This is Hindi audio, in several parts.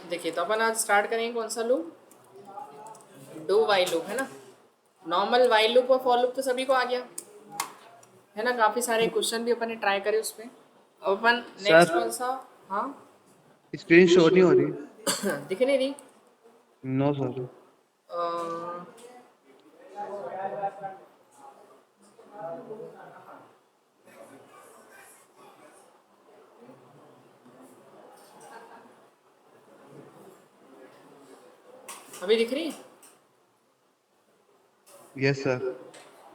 देखिए तो अपन आज स्टार्ट करेंगे कौन सा लूप, डू वाइल लूप है ना। नॉर्मल वाइल लूप और फॉर लूप तो सभी को आ गया है ना, काफी सारे क्वेश्चन भी अपन ने ट्राई करे उस पे। अब अपन नेक्स्ट सर कौन सा। हाँ स्क्रीन शो नहीं हो रही। दिख नहीं रही। No sir. अ, अभी दिख रही है। Yes sir.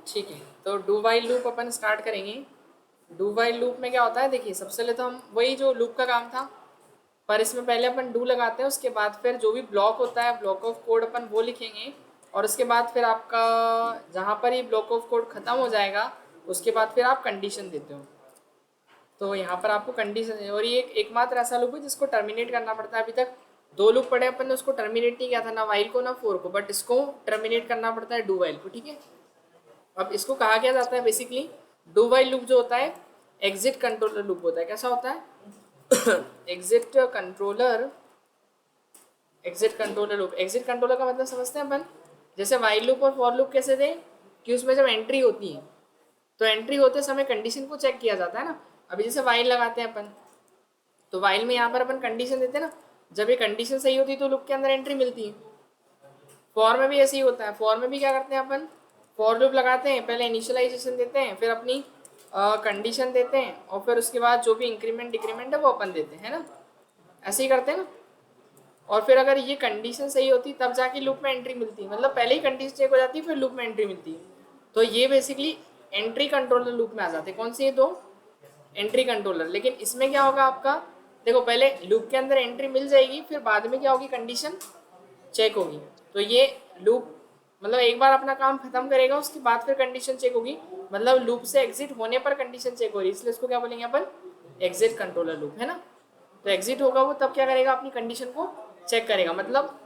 ठीक है तो do while loop upon start करेंगे। डू वाइल लूप में क्या होता है, देखिए सबसे पहले तो हम वही जो लूप का काम था, पर इसमें पहले अपन डू लगाते हैं, उसके बाद फिर जो भी ब्लॉक होता है ब्लॉक ऑफ कोड अपन वो लिखेंगे, और उसके बाद फिर आपका जहाँ पर ही ब्लॉक ऑफ कोड खत्म हो जाएगा उसके बाद फिर आप कंडीशन देते हो। तो यहाँ पर आपको कंडीशन, और ये एकमात्र ऐसा लूप है जिसको टर्मिनेट करना पड़ता है। अभी तक दो लूप पढ़े अपन ने, उसको टर्मिनेट नहीं किया था, ना वाइल को ना फोर को, बट इसको टर्मिनेट करना पड़ता है डू वाइल को। ठीक है, अब इसको कहा क्या जाता है बेसिकली, डू वाइल लूप जो होता है एग्जिट कंट्रोलर लूप होता है। कैसा होता है exit controller, exit controller loop. Exit controller का मतलब समझते हैं अपन, जैसे वाइल लूप और फॉर लूप कैसे थे कि उसमें जब एंट्री होती है तो एंट्री होते समय कंडीशन को चेक किया जाता है ना। अभी जैसे वाइल लगाते हैं अपन, तो वाइल में यहाँ पर अपन कंडीशन देते हैं ना, जब ये कंडीशन सही होती है तो लूप के अंदर एंट्री मिलती है। फॉर में भी ऐसे ही होता है, फॉर में भी क्या करते हैं अपन, फॉर लूप लगाते हैं, पहले इनिशियलाइजेशन देते हैं, फिर अपनी कंडीशन देते हैं, और फिर उसके बाद जो भी इंक्रीमेंट डिक्रीमेंट है वो अपन देते हैं ना, ऐसे ही करते हैं ना। और फिर अगर ये कंडीशन सही होती तब जाके लूप में एंट्री मिलती है, मतलब पहले ही कंडीशन चेक हो जाती है फिर लूप में एंट्री मिलती है। तो ये बेसिकली एंट्री कंट्रोलर लूप में आ जाते हैं। कौन से ये दो, एंट्री कंट्रोलर। लेकिन इसमें क्या होगा आपका, देखो पहले लूप के अंदर एंट्री मिल जाएगी, फिर बाद में क्या होगी, कंडीशन चेक होगी। तो ये लूप मतलब एक बार अपना काम खत्म करेगा उसके बाद फिर कंडीशन चेक होगी, मतलब लूप से एग्जिट होने पर कंडीशन चेक हो रही है, इसलिए इसको क्या बोलेंगे अपन, एग्जिट कंट्रोलर लूप है ना। तो एग्जिट होगा वो तब क्या करेगा, अपनी कंडीशन को चेक करेगा। मतलब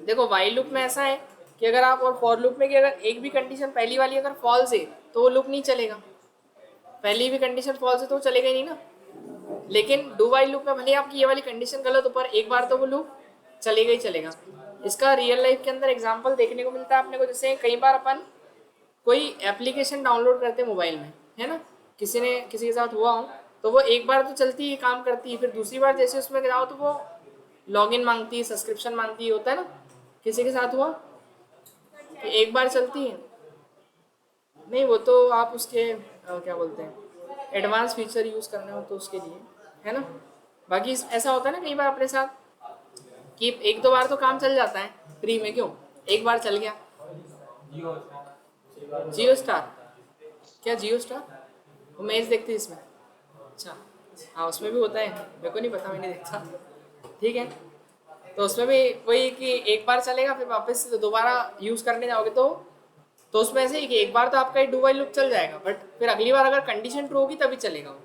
देखो वाइल लूप में ऐसा है कि अगर आप, और फॉर लूप में कि अगर एक भी कंडीशन पहली वाली अगर फॉल्स है तो वो लूप नहीं चलेगा, पहली भी कंडीशन फॉल्स है तो वो चलेगा ही नहीं ना। लेकिन डू वाइल लूप में भले आपकी ये वाली कंडीशन गलत हो पर एक बार तो वो लूप चलेगा ही चलेगा। इसका रियल लाइफ के अंदर एग्जांपल देखने को मिलता है अपने को, जैसे कई बार अपन कोई एप्लीकेशन डाउनलोड करते हैं मोबाइल में है ना, किसी ने किसी के साथ हुआ हो, तो वो एक बार तो चलती है, काम करती है, फिर दूसरी बार जैसे उसमें जाओ तो वो लॉगिन मांगती है, सब्सक्रिप्शन मांगती है, होता है ना। किसी के साथ हुआ कि एक बार चलती है, नहीं वो तो आप उसके क्या बोलते हैं एडवांस फीचर यूज़ करने हो तो उसके लिए है ना। बाकी ऐसा होता है ना कई बार अपने साथ कि एक दो बार तो काम चल जाता है फ्री में, क्यों, एक बार चल गया। जियो स्टार, क्या जियो स्टार, वो मैच देखती है इसमें। अच्छा, हाँ उसमें भी होता है, मेरे को नहीं पता, मैंने देखा। ठीक है, तो उसमें भी वही कि एक बार चलेगा फिर वापस से दोबारा यूज़ करने जाओगे तो उसमें ऐसे ही कि एक बार तो आपका डू वाइल लूप चल जाएगा, बट फिर अगली बार अगर कंडीशन ट्रू होगी तभी चलेगा वो,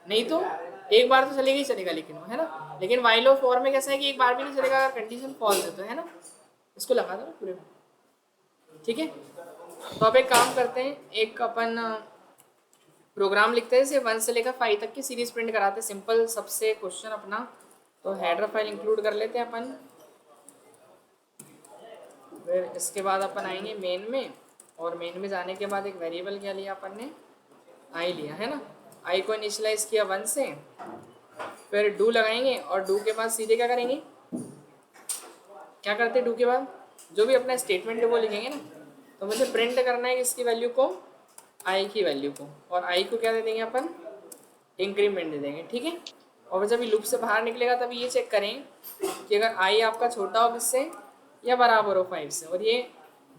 नहीं तो एक बार तो चलेगा ही चलेगा, लेकिन वो है ना। लेकिन वाइल और फॉर में कैसा है कि एक बार भी नहीं चलेगा अगर कंडीशन फॉल्स है तो, है ना। इसको लगा दो पूरे में, ठीक है। तो अब एक काम करते हैं, एक अपन प्रोग्राम लिखते हैं, जैसे 1 से लेकर 5 तक की सीरीज प्रिंट कराते हैं, सिंपल सबसे क्वेश्चन अपना। तो हेडर फाइल इंक्लूड कर लेते हैं अपन, फिर इसके बाद अपन आएंगे मेन में, और मेन में जाने के बाद एक वेरिएबल क्या लिया अपन ने, आई लिया है ना। आई को इनिशियलाइज किया 1 से, फिर डू लगाएंगे, और डू के बाद सीधे क्या करेंगे, क्या करते हैं डू के बाद जो भी अपना स्टेटमेंट है वो लिखेंगे ना। तो मुझे प्रिंट करना है इसकी वैल्यू को, आई की वैल्यू को, और आई को क्या दे देंगे अपन, इंक्रीमेंट दे देंगे, ठीक है। और जब ये लूप से बाहर निकलेगा तब ये चेक करें कि अगर आई आपका छोटा हो किससे या बराबर हो 5 से, और ये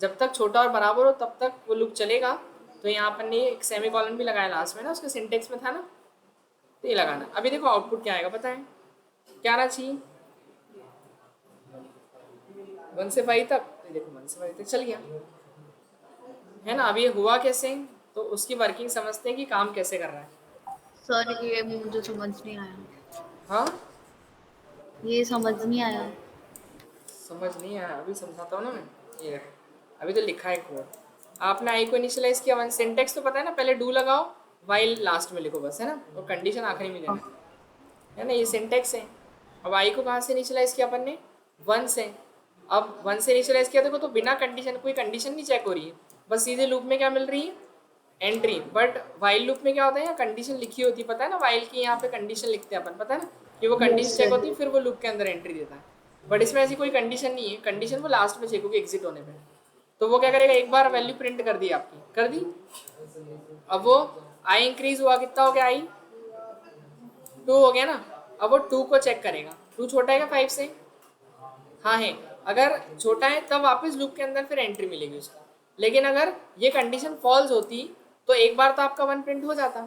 जब तक छोटा और बराबर हो तब तक वो लूप चलेगा। तो यहाँ पर ने एक सेमी कॉलन भी लगाया लास्ट में ना, उसके सिंटेक्स में था ना, तो ये लगाना। अभी देखो आउटपुट क्या आएगा पता है, क्या आना चाहिए, 1 से 5 तक, तो देखो 1 से 5 तक चल गया है ना। अब ये हुआ कैसे, तो उसकी वर्किंग समझते हैं कि काम कैसे कर रहा है। सर ये मुझे समझ नहीं आया, हाँ ये समझ नहीं आया। समझ नहीं आया, अभी समझाता हूँ ना मैं। ये अभी तो लिखा है कोड, आपने आई को इनिशियलाइज किया, वन सिंटेक्स तो पता है ना, पहले डू लगाओ, वाइल लास्ट में लिखो बस, है ना, और कंडीशन आखिरी में देना है ना, ये सिंटेक्स है। अब आई को कहाँ से इनिशियलाइज किया अपन ने, 1 से। अब 1 से इनिशियलाइज किया देखो, तो बिना कंडीशन, कोई कंडीशन नहीं चेक हो रही है, बस सीधे लूप में क्या मिल रही है, एंट्री। बट वाइल लूप में क्या होता है, यहाँ कंडीशन लिखी होती है, पता है ना, वाइल की यहाँ पे कंडीशन लिखते हैं अपन, पता है ना, कि वो कंडीशन यस चेक सर। होती है, फिर वो लूप के अंदर एंट्री देता है। बट इसमें ऐसी कोई कंडीशन नहीं है, कंडीशन वो लास्ट में चेक होगी एग्जिट होने पे। तो वो क्या करेगा, एक बार वैल्यू प्रिंट कर दी आपकी, कर दी। अब वो आई इंक्रीज हुआ, कितना हो गया आई, 2 हो गया ना। अब वो 2 को चेक करेगा, 2 छोटा है क्या 5 से, हाँ है। अगर छोटा है तब वापस लूप के अंदर फिर एंट्री मिलेगी उसको। लेकिन अगर ये कंडीशन फॉल्स होती तो एक बार तो आपका 1 प्रिंट हो जाता,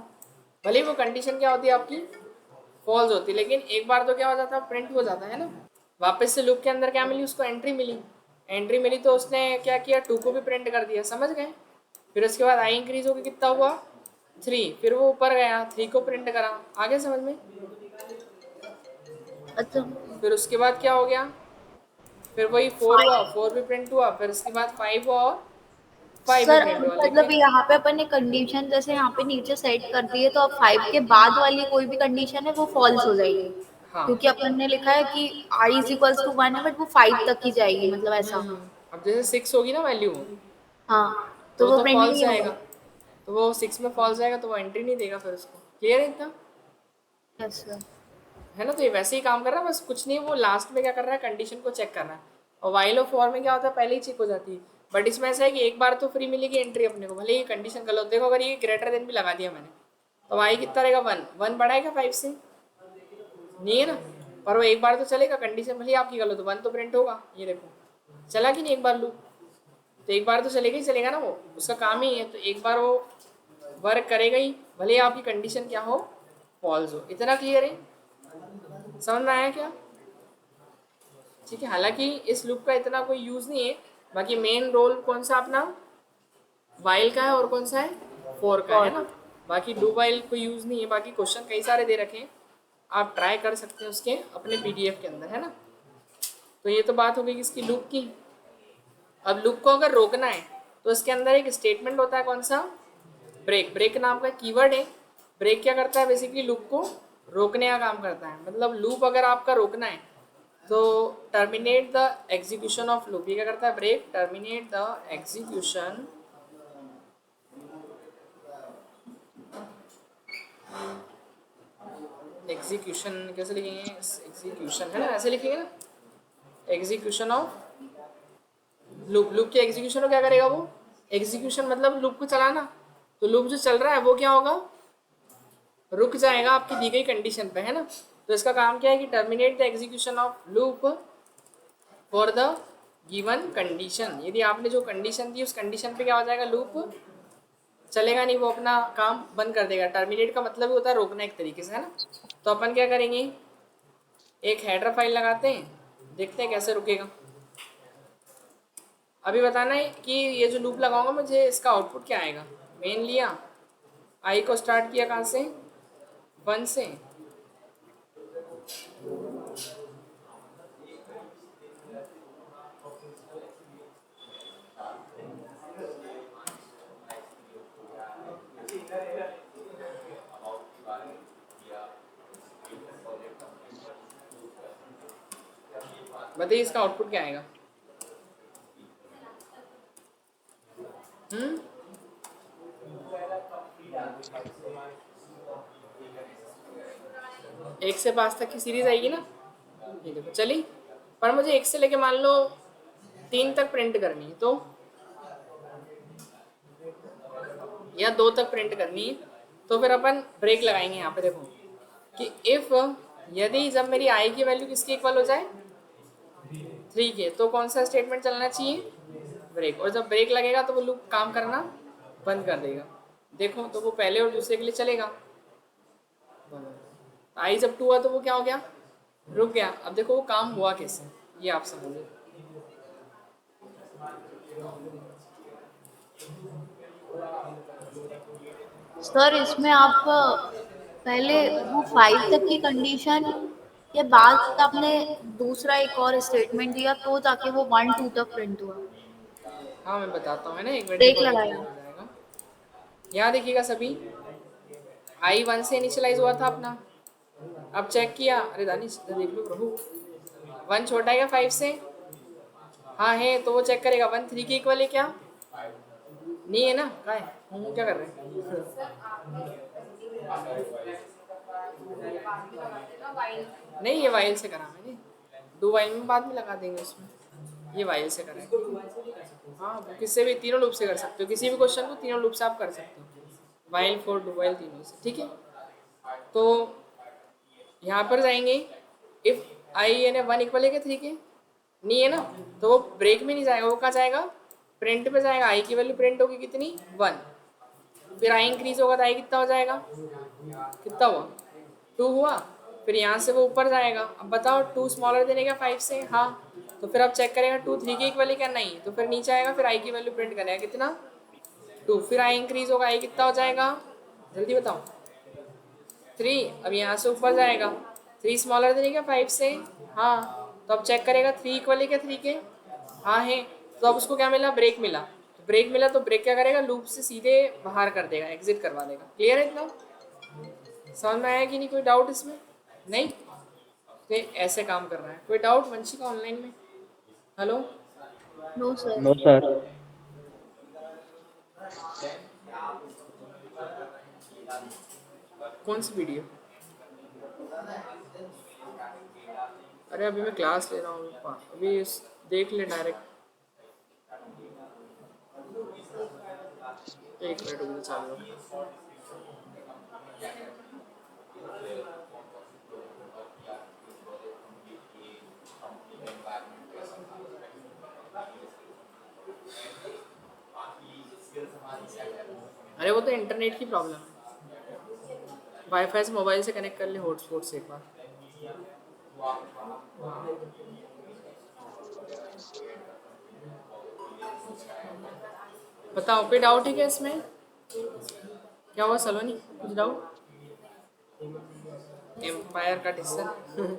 भले ही वो कंडीशन क्या होती है आपकी, फॉल्स होती, लेकिन एक बार तो क्या हो जाता, प्रिंट हो जाता है ना। वापस से लूप के अंदर क्या मिली उसको, एंट्री मिली। एंट्री मिली तो उसने क्या किया, 2 को भी प्रिंट कर दिया, समझ गए। फिर उसके बाद आई इंक्रीज होकर कितना हुआ, 3, फिर वो ऊपर गया, 3 को प्रिंट करा, आगे समझ में। अच्छा फिर उसके बाद क्या हो गया, फिर वही 4 हुआ, 4 भी प्रिंट हुआ, फिर उसके बाद 5 हुआ और 5 भी सर, प्रिंट हुआ। मतलब लेकिन यहाँ पे अपन ने कंडीशन जैसे यहाँ पे नीचे सेट कर दी है, तो अब 5 के बाद वाली कोई भी कंडीशन है वो फॉल्स हो जाएगी, हाँ, क्योंकि अपन ने लिखा है कि आई इज इक्वल्स टू 1 है, बट वो 5 तक ही जाएगी, मतलब ऐसा। अब जैसे 6 होगी ना वैल्यू, हाँ, तो तो वो तो प्रिंट फॉल्स नहीं जाएगा, होगा। तो वो 6 में फॉल्स जाएगा, तो वो एंट्री नहीं देगा फिर उसको। क्लियर है इतना, यस सर। है ना। तो ये वैसे ही काम कर रहा है, बस कुछ नहीं, वो लास्ट में क्या कर रहा है, कंडीशन को चेक कर रहा है। और वाइल ऑफ फॉर में क्या होता है, पहले ही चेक हो जाती है। बट इसमें ऐसा है कि एक बार तो फ्री मिलेगी एंट्री अपने को, भले ही कंडीशन गलत। देखो अगर ये ग्रेटर देन भी लगा दिया मैंने, तो वाई कितना रहेगा, 1, 1 बढ़ाएगा 5 से, नहीं है ना। पर वो एक बार तो चलेगा, कंडीशन भले ही आपकी गलत हो, 1 तो प्रिंट होगा। ये देखो चला कि नहीं, एक बार लूप, तो एक बार तो चलेगा ही चलेगा ना, वो उसका काम ही है, तो एक बार वो वर्क करेगा ही, भले ही आपकी कंडीशन क्या हो, फॉल्स हो। इतना क्लियर है, समझ में आया क्या। ठीक है, हालांकि इस लूप का इतना कोई यूज़ नहीं है। बाकी मेन रोल कौन सा अपना, वाइल का है, और कौन सा है, फोर का है ना। बाकी डू वाइल कोई यूज़ नहीं है। बाकी क्वेश्चन कई सारे दे रखे हैं, आप ट्राई कर सकते हैं उसके अपने पीडीएफ के अंदर, है ना। तो ये तो बात हो गई इसकी लूप की। अब लूप को अगर रोकना है तो इसके अंदर एक स्टेटमेंट होता है, कौन सा, ब्रेक। ब्रेक नाम का कीवर्ड है। ब्रेक क्या करता है, बेसिकली लूप को रोकने का काम करता है। मतलब लूप अगर आपका रोकना है तो terminate the execution of loop, ये क्या करता है, break terminate the execution execution कैसे लिखेंगे, एग्जीक्यूशन है ना, ऐसे लिखेंगे ना, एग्जीक्यूशन ऑफ लूप। लूप के एग्जीक्यूशन को क्या करेगा वो, एग्जीक्यूशन मतलब लूप को चलाना। तो लूप जो चल रहा है वो क्या होगा, रुक जाएगा आपकी दी गई कंडीशन पे, है ना। तो इसका काम क्या है कि terminate the execution of loop for the given condition. यदि आपने जो कंडीशन दी उस कंडीशन पे क्या हो जाएगा, लूप चलेगा नहीं, वो अपना काम बंद कर देगा। टर्मिनेट का मतलब ही होता है रोकना एक तरीके से, है ना। तो अपन क्या करेंगे, एक हेडर फाइल लगाते हैं, देखते हैं कैसे रुकेगा। अभी बताना है कि ये जो लूप लगाऊंगा मुझे इसका आउटपुट क्या आएगा। मेन लिया, आई को स्टार्ट किया कहाँ से, 1 से, बताइए इसका आउटपुट क्या आएगा। हम्म, एक से 5 तक की सीरीज आएगी ना, ये देखो चली। पर मुझे 1 से लेके मान लो 3 तक प्रिंट करनी है, तो या 2 तक प्रिंट करनी है, तो फिर अपन ब्रेक लगाएंगे यहाँ पे। देखो कि इफ, यदि जब मेरी आई की वैल्यू किसकी इक्वल हो जाए, 3 के, तो कौन सा स्टेटमेंट चलना चाहिए, ब्रेक। और जब ब्रेक लगेगा तो वो लूप काम करना बंद कर देगा। देखो तो वो पहले और दूसरे के लिए चलेगा। आई जब 2 हुआ तो वो क्या हो गया, रुक गया। अब देखो वो काम हुआ कैसे, ये आप समझो। सर, इसमें आप पहले वो 5 तक की कंडीशन के बाद आपने दूसरा एक और स्टेटमेंट दिया, तो जाके वो 1 2 तक प्रिंट हुआ, हाँ मैं बताता हूँ, है ना, एक मिनट ब्रेक देखो अभी क्लियर लगाया। हो जाएगा। यहाँ देखिएगा सभी, आई 1 से इनिशियलाइज हुआ था अपना, अब चेक किया, अरे दानिश देख लो प्रभु, 1 छोटा है क्या 5 से? हाँ है, तो वो चेक करेगा 1 3 के इक्वल है क्या? नहीं है ना, कहाँ है? हम क्या कर रहे हैं? नहीं, ये वाइल से करा मैंने, डू वाइल में बाद में लगा देंगे उसमें, ये वाइल से करा है। हाँ, वो किससे भी, तीनों लूप से कर सकते हो, किसी भी क्वेश्चन को तीनों लूप से आप कर सकते हो, वाइल फॉर डू वाइल तीनों से, ठीक है। तो यहाँ पर जाएंगे, इफ आई यानी 1 इक्वल है क्या 3 के? नहीं है ना, तो वो ब्रेक में नहीं जाएगा, वो कहाँ जाएगा? प्रिंट पे जाएगा। आई की वैल्यू प्रिंट होगी कितनी? 1। फिर आई इंक्रीज होगा तो आई कितना हो जाएगा? कितना हुआ? 2 हुआ। फिर यहाँ से वो ऊपर जाएगा। अब बताओ 2 स्मॉलर देने का 5 से? हाँ, तो फिर अब चेक करेगा 2 3 के इक्वल है क्या? नहीं, तो फिर नीचे आएगा, फिर आई की वैल्यू प्रिंट करेगा कितना? 2। फिर आई इंक्रीज होगा, आई कितना हो जाएगा? जल्दी बताओ। 3। अब यहाँ से ऊपर जाएगा, 3 स्मॉलर देने का 5 से? हाँ, तो अब चेक करेगा 3 इक्वल है क्या 3 के? हाँ है, तो अब उसको क्या मिला? ब्रेक मिला। तो ब्रेक मिला तो ब्रेक क्या करेगा? लूप से सीधे बाहर कर देगा, एग्जिट करवा देगा। क्लियर है इतना? समझ में आया कि नहीं? कोई डाउट इसमें? नहीं, तो ऐसे काम कर रहा है। कोई डाउट वंशिका ऑनलाइन में? Hello, no sir. No sir. कौन सी वीडियो? अरे अभी मैं क्लास ले रहा हूँ, अभी देख ले डायरेक्ट। एक मिनट रुक, चालू रखो। अरे वो तो इंटरनेट की प्रॉब्लम है, वाईफाई से मोबाइल से कनेक्ट कर ले हॉटस्पॉट से एक बार। बताओ, कोई डाउट है क्या इसमें? क्या हुआ सलोनी, कुछ डाउट? एम्पायर का डिसीजन।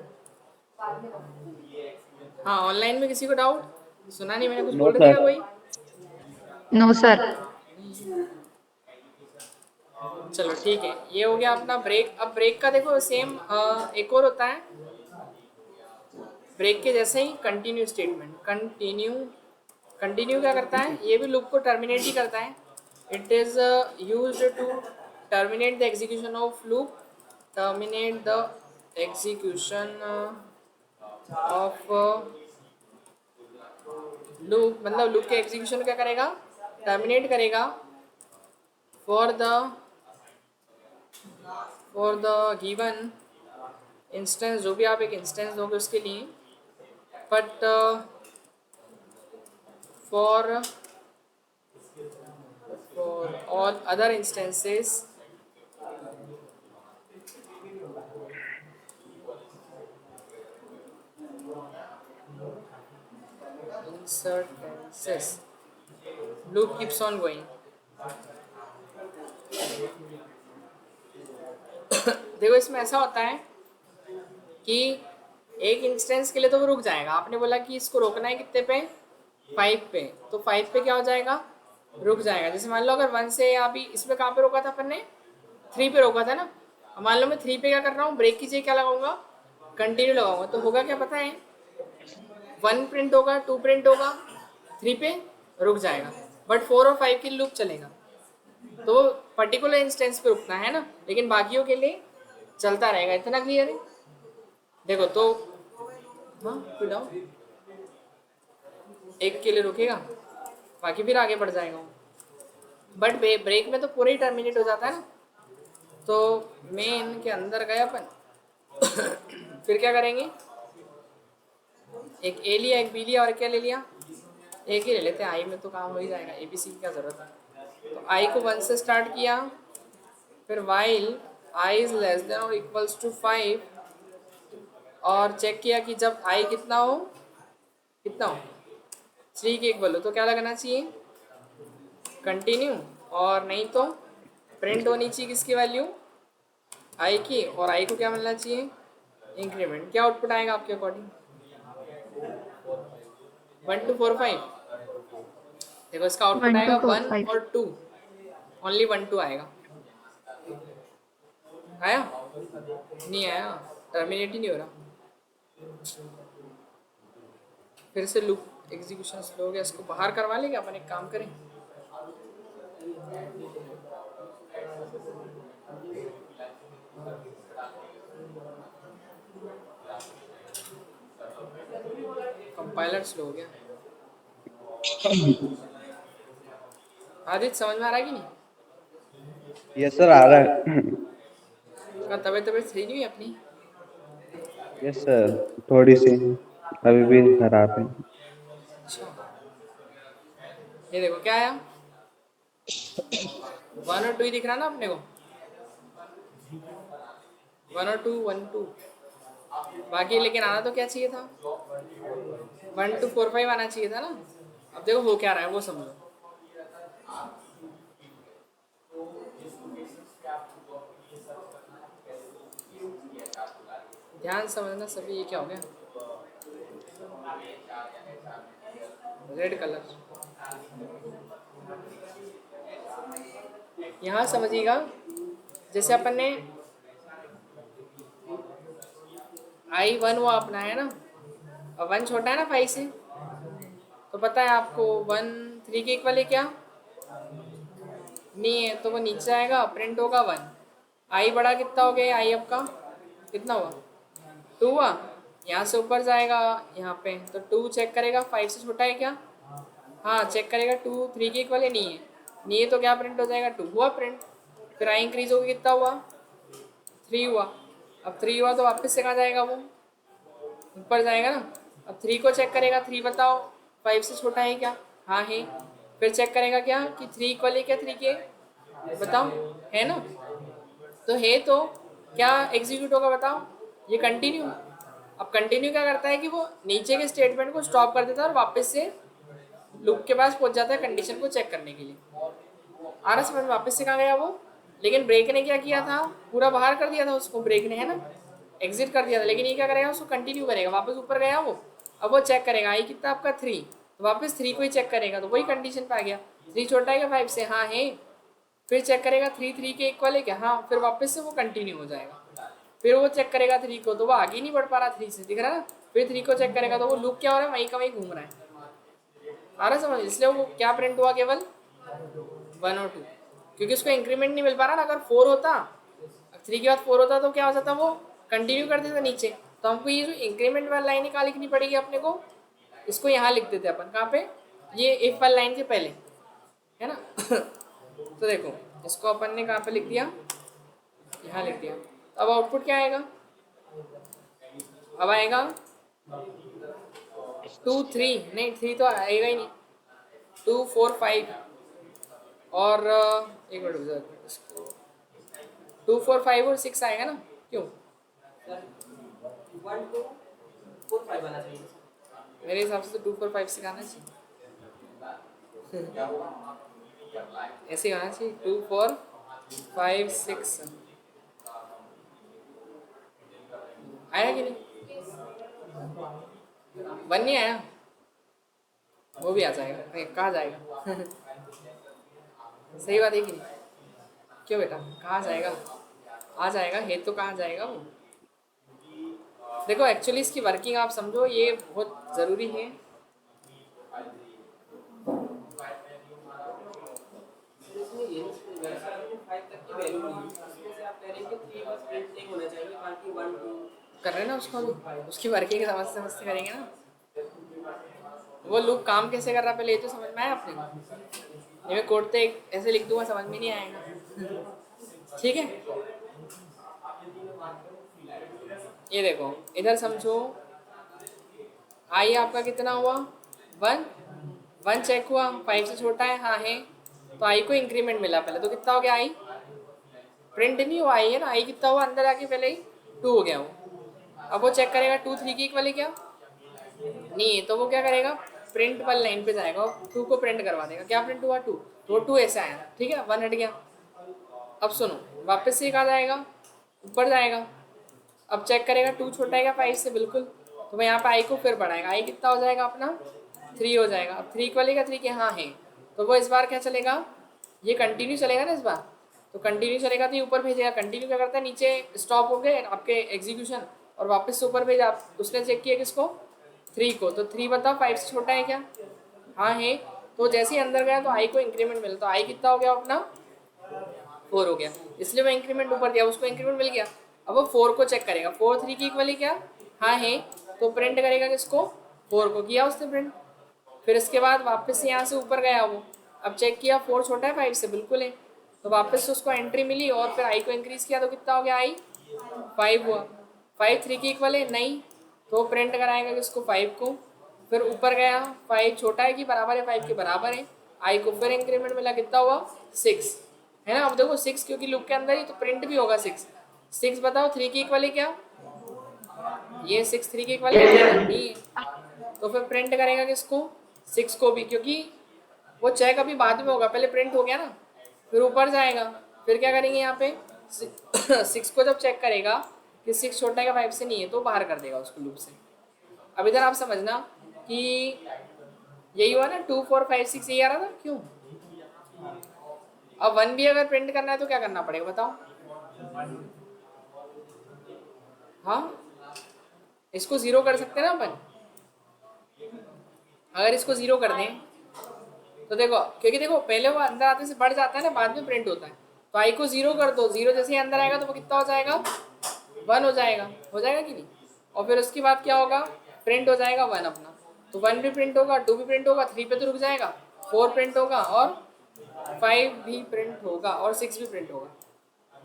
हाँ, ऑनलाइन में किसी को डाउट? सुना नहीं मैंने, कुछ नो बोल रहे थे सर। क्या कोई? No sir. चलो ठीक है, ये हो गया अपना ब्रेक। अब ब्रेक का देखो सेम एक और होता है ब्रेक के जैसे ही, कंटिन्यू स्टेटमेंट। कंटिन्यू क्या करता है? ये भी लूप को टर्मिनेट ही करता है। It is used to terminate the execution of loop, terminate the execution of loop, मतलब लूप के एग्जीक्यूशन क्या करेगा? टर्मिनेट करेगा फॉर द गिवन इंस्टेंस, जो भी आप एक इंस्टेंस दोगे उसके लिए, but for all other instances instances loop keeps on going। देखो इसमें ऐसा होता है कि एक इंस्टेंस के लिए तो वो रुक जाएगा। आपने बोला कि इसको रोकना है कितने पे? 5 पे, तो 5 पे क्या हो जाएगा? रुक जाएगा। जैसे मान लो अगर 1 से अभी इसमें कहाँ पे रोका था अपन ने? 3 पे रोका था ना। अब मान लो मैं 3 पे क्या कर रहा हूँ? ब्रेक की जगह क्या लगाऊंगा? कंटिन्यू लगाऊंगा। तो होगा क्या पता है? 1 प्रिंट होगा, 2 प्रिंट होगा, 3 पे रुक जाएगा, बट 4 और 5 के लूप चलेगा। तो पर्टिकुलर इंस्टेंस पे रुकना है ना, लेकिन बाकियों के लिए चलता रहेगा। इतना क्लियर है? देखो तो हाँ, कोई डाउट? एक के लिए रुकेगा, बाकी फिर आगे बढ़ जाएगा। बट ब्रेक में तो पूरा ही टर्मिनेट हो जाता है ना। तो मेन के अंदर गए अपन। फिर क्या करेंगे? एक ए लिया, एक बी लिया, और क्या ले लिया? एक ही ले लेते हैं, आई में तो काम हो ही जाएगा, ए बी सी की क्या जरूरत है। तो आई को 1 से स्टार्ट किया, फिर while I is less then और इक्वल्स टू 5, और चेक किया कि जब आई कितना हो, 3 के इक्वल हो, तो क्या लगाना चाहिए? कंटिन्यू। और नहीं तो प्रिंट होनी चाहिए किसकी वैल्यू? आई की, और आई को क्या मिलना चाहिए? इंक्रीमेंट। क्या आउटपुट आएगा आपके अकॉर्डिंग? 1 2 4 5। देखो इसका आउटपुट 1 आएगा 2 4 1 5। और 2, ओनली 1 2 आएगा। आया? नहीं आया? टर्मिनेट ही नहीं हो रहा। फिर से लूप एग्जीक्यूशन स्लो हो गया, इसको बाहर करवा लेंगे अपन, एक काम करें। कंपाइलर स्लो हो गया। आदित्य समझ में आ रहा है कि नहीं? यस सर, आ रहा है। का तबीयत सही नहीं हुई अपनी? यस सर, थोड़ी सी अभी भी खराब है। अच्छा, ये देखो क्या आया, 1 और 2 ही दिख रहा ना अपने को, 1 और 2, 1 2, बाकी लेकिन आना तो क्या चाहिए था, 1 2 4 5 आना चाहिए था ना। अब देखो हो क्या रहा है वो समझो। ध्यान समझना सभी, ये क्या हो गया, रेड कलर। यहाँ समझिएगा, जैसे अपन ने I1 वो अपना है ना, और 1 छोटा है ना 5 से, तो पता है आपको 1 3 के इक्वल है क्या, नहीं है, तो वो नीचे आएगा, प्रिंट होगा 1। आई बड़ा कितना हो गया, आई अब का कितना हुआ, 2 हुआ, यहाँ से ऊपर जाएगा यहाँ पे, तो 2 चेक करेगा 5 से छोटा है क्या, हाँ चेक करेगा 2 3 के इक्वल है, नहीं है तो क्या प्रिंट हो जाएगा, 2 हुआ प्रिंट। फिर आई इंक्रीज होगी, कितना हुआ, 3 हुआ। अब 3 हुआ तो वापस से कहाँ जाएगा, वो ऊपर जाएगा ना। अब 3 को चेक करेगा, 3 बताओ 5 से छोटा है क्या, हाँ है। फिर चेक करेगा क्या कि 3 इक्वल है क्या 3 के, बताओ है ना, तो है, तो क्या एग्जीक्यूट होगा बताओ, ये कंटिन्यू। अब कंटिन्यू क्या करता है कि वो नीचे के स्टेटमेंट को स्टॉप कर देता है और वापस से लूप के पास पहुंच जाता है कंडीशन को चेक करने के लिए। आ रहा समझ में, वापस से कहाँ गया वो, लेकिन ब्रेक ने क्या किया था, पूरा बाहर कर दिया था उसको, ब्रेक ने है ना, एग्जिट कर दिया था, लेकिन ये क्या करेगा, उसको कंटिन्यू करेगा, वापस ऊपर गया वो। अब वो चेक करेगा आई कितना आपका 3, तो वापस 3 को ही चेक करेगा, तो वही कंडीशन पे आ गया, 3 छोटा है क्या 5 से, हाँ है। फिर चेक करेगा 3 3 के इक्वल है क्या, हाँ, फिर वापस से वो कंटिन्यू हो जाएगा। फिर वो चेक करेगा 3 को, तो वो आगे नहीं बढ़ पा रहा 3 से, दिख रहा ना। फिर 3 को चेक करेगा, तो वो लूप क्या हो रहा है, वहीं का वहीं घूम रहा है। आ रहा समझ, इसलिए वो क्या प्रिंट हुआ, केवल 1 और 2, क्योंकि उसको इंक्रीमेंट नहीं मिल पा रहा ना। अगर 4 होता, 3 के बाद 4 होता तो क्या हो जाता, वो कंटिन्यू कर देता नीचे। तो हमको ये जो इंक्रीमेंट वाली लाइन कहाँ लिखनी पड़ेगी अपने को, इसको यहाँ लिख देते अपन, कहाँ पे, ये इफ वाली लाइन के पहले, है ना। तो देखो इसको अपन ने कहाँ पे लिख दिया, यहाँ लिख दिया। अब आउटपुट क्या आएगा, अब आएगा 2 3, नहीं 3 तो आएगा ही नहीं, 2 4 5 और एक मिनट रुक जाओ, इसको 2 4 5 और 6 आएगा ना, क्यों 1 2 4 5 आना चाहिए। मेरे हिसाब से तो 2 4 5 6 आना चाहिए, ऐसे ही आना चाहिए, 2 4 5 6 आया कि नहीं, 1 नहीं आया, वो भी आ जाएगा, नहीं कहाँ जाएगा। सही बात है कि नहीं, क्यों बेटा कहाँ जाएगा, आ जाएगा, है तो कहाँ जाएगा वो। देखो एक्चुअली इसकी वर्किंग आप समझो, ये बहुत ज़रूरी है। इसमें ये 5 तक की वैल्यू नहीं है, इसमें से आप कह रहे हैं कि 3 बस प्रिंट नहीं होना चाहिए, बाकी 1 2 कर रहे हैं ना उसको, उसकी वर्किंग समझते समझते करेंगे ना। वो लूप काम कैसे कर रहा है पहले ये तो समझ में आया अपने को, नहीं मैं कोड तो एक ऐसे लिख दूंगा समझ में नहीं आएगा, ठीक है। ये देखो इधर समझो, आई आपका कितना हुआ 1 1 चेक हुआ, 5 से छोटा है, हाँ है, तो आई को इंक्रीमेंट मिला पहले, तो कितना हो गया आई, प्रिंट नहीं हुआ आई है ना, आई कितना हुआ अंदर आके पहले ही 2 हो गया वो। अब वो चेक करेगा 2 3 की इक्वल है क्या, नहीं है, तो वो क्या करेगा, प्रिंट वाली लाइन पे जाएगा और 2 को प्रिंट करवा देगा, क्या प्रिंट हुआ 2, तो 2 ऐसे आया, ठीक है 1 हट गया। अब सुनो वापस से कहाँ जाएगा, ऊपर जाएगा, अब चेक करेगा 2 छोटा है क्या 5 से, बिल्कुल, तो मैं यहाँ पे आई को फिर बढ़ाएगा, आई कितना हो जाएगा अपना 3 हो जाएगा। अब 3 इक्वल है क्या 3 के, हाँ है, तो वो इस बार क्या चलेगा, ये कंटिन्यू चलेगा ना इस बार, तो कंटिन्यू चलेगा तो ये ऊपर भेजेगा, कंटिन्यू क्या करता है नीचे स्टॉप हो गए आपके एग्जीक्यूशन, और वापस से ऊपर भेजा, उसने चेक किया किसको, 3 को, तो 3 बताओ 5 से छोटा है क्या, हाँ है। तो जैसे ही अंदर गया तो आई को इंक्रीमेंट मिला, तो आई कितना हो गया अपना 4 हो गया, इसलिए वो इंक्रीमेंट ऊपर दिया, उसको इंक्रीमेंट मिल गया। अब वो 4 को चेक करेगा, 4 3 की इक्वल है क्या, हाँ है, तो प्रिंट करेगा किसको, 4 को, किया उसने प्रिंट। फिर इसके बाद वापस से यहाँ से ऊपर गया वो, अब चेक किया 4 छोटा है 5 से, बिल्कुल है, तो वापस से उसको एंट्री मिली और फिर आई को इंक्रीज किया तो कितना हो गया, आई 5 हुआ। 5 3 की इक्वल है नहीं, तो प्रिंट कराएगा किसको, 5 को। फिर ऊपर गया, 5 छोटा है कि बराबर है, 5 के बराबर है, आई को फिर इंक्रीमेंट मिला, कितना हुआ 6, है ना। अब देखो 6 क्योंकि लूप के अंदर ही तो प्रिंट भी होगा 6। 6 बताओ 3 की इक्वल है क्या, ये 6 3 की इक्वल है नहीं है, तो फिर प्रिंट करेगा किसको, 6 को भी, क्योंकि वो चेक अभी बाद में होगा, पहले प्रिंट हो गया ना, फिर ऊपर जाएगा, फिर क्या करेंगे यहाँ पे 6 को जब चेक करेगा कि 6 छोटा है 5 से नहीं है, तो बाहर कर देगा उसको लूप से। अब इधर आप समझना कि यही हुआ ना, 2 4 5 6 यही आ रहा था, क्यों। अब 1 भी अगर प्रिंट करना है तो क्या करना पड़ेगा बताओ, हाँ इसको 0 कर सकते हैं ना अपन, अगर इसको 0 कर दें तो देखो, क्योंकि देखो पहले वो अंदर आते से बढ़ जाता है ना, बाद में प्रिंट होता है, तो आई को 0 कर दो, 0 जैसे ही अंदर आएगा तो वो कितना हो जाएगा, 1 हो जाएगा कि नहीं। और फिर उसके बाद क्या होगा, प्रिंट हो जाएगा 1 अपना, तो 1 भी प्रिंट होगा, 2 भी प्रिंट होगा, 3 पे तो रुक जाएगा, 4 प्रिंट होगा और 5 भी प्रिंट होगा और 6 भी प्रिंट होगा,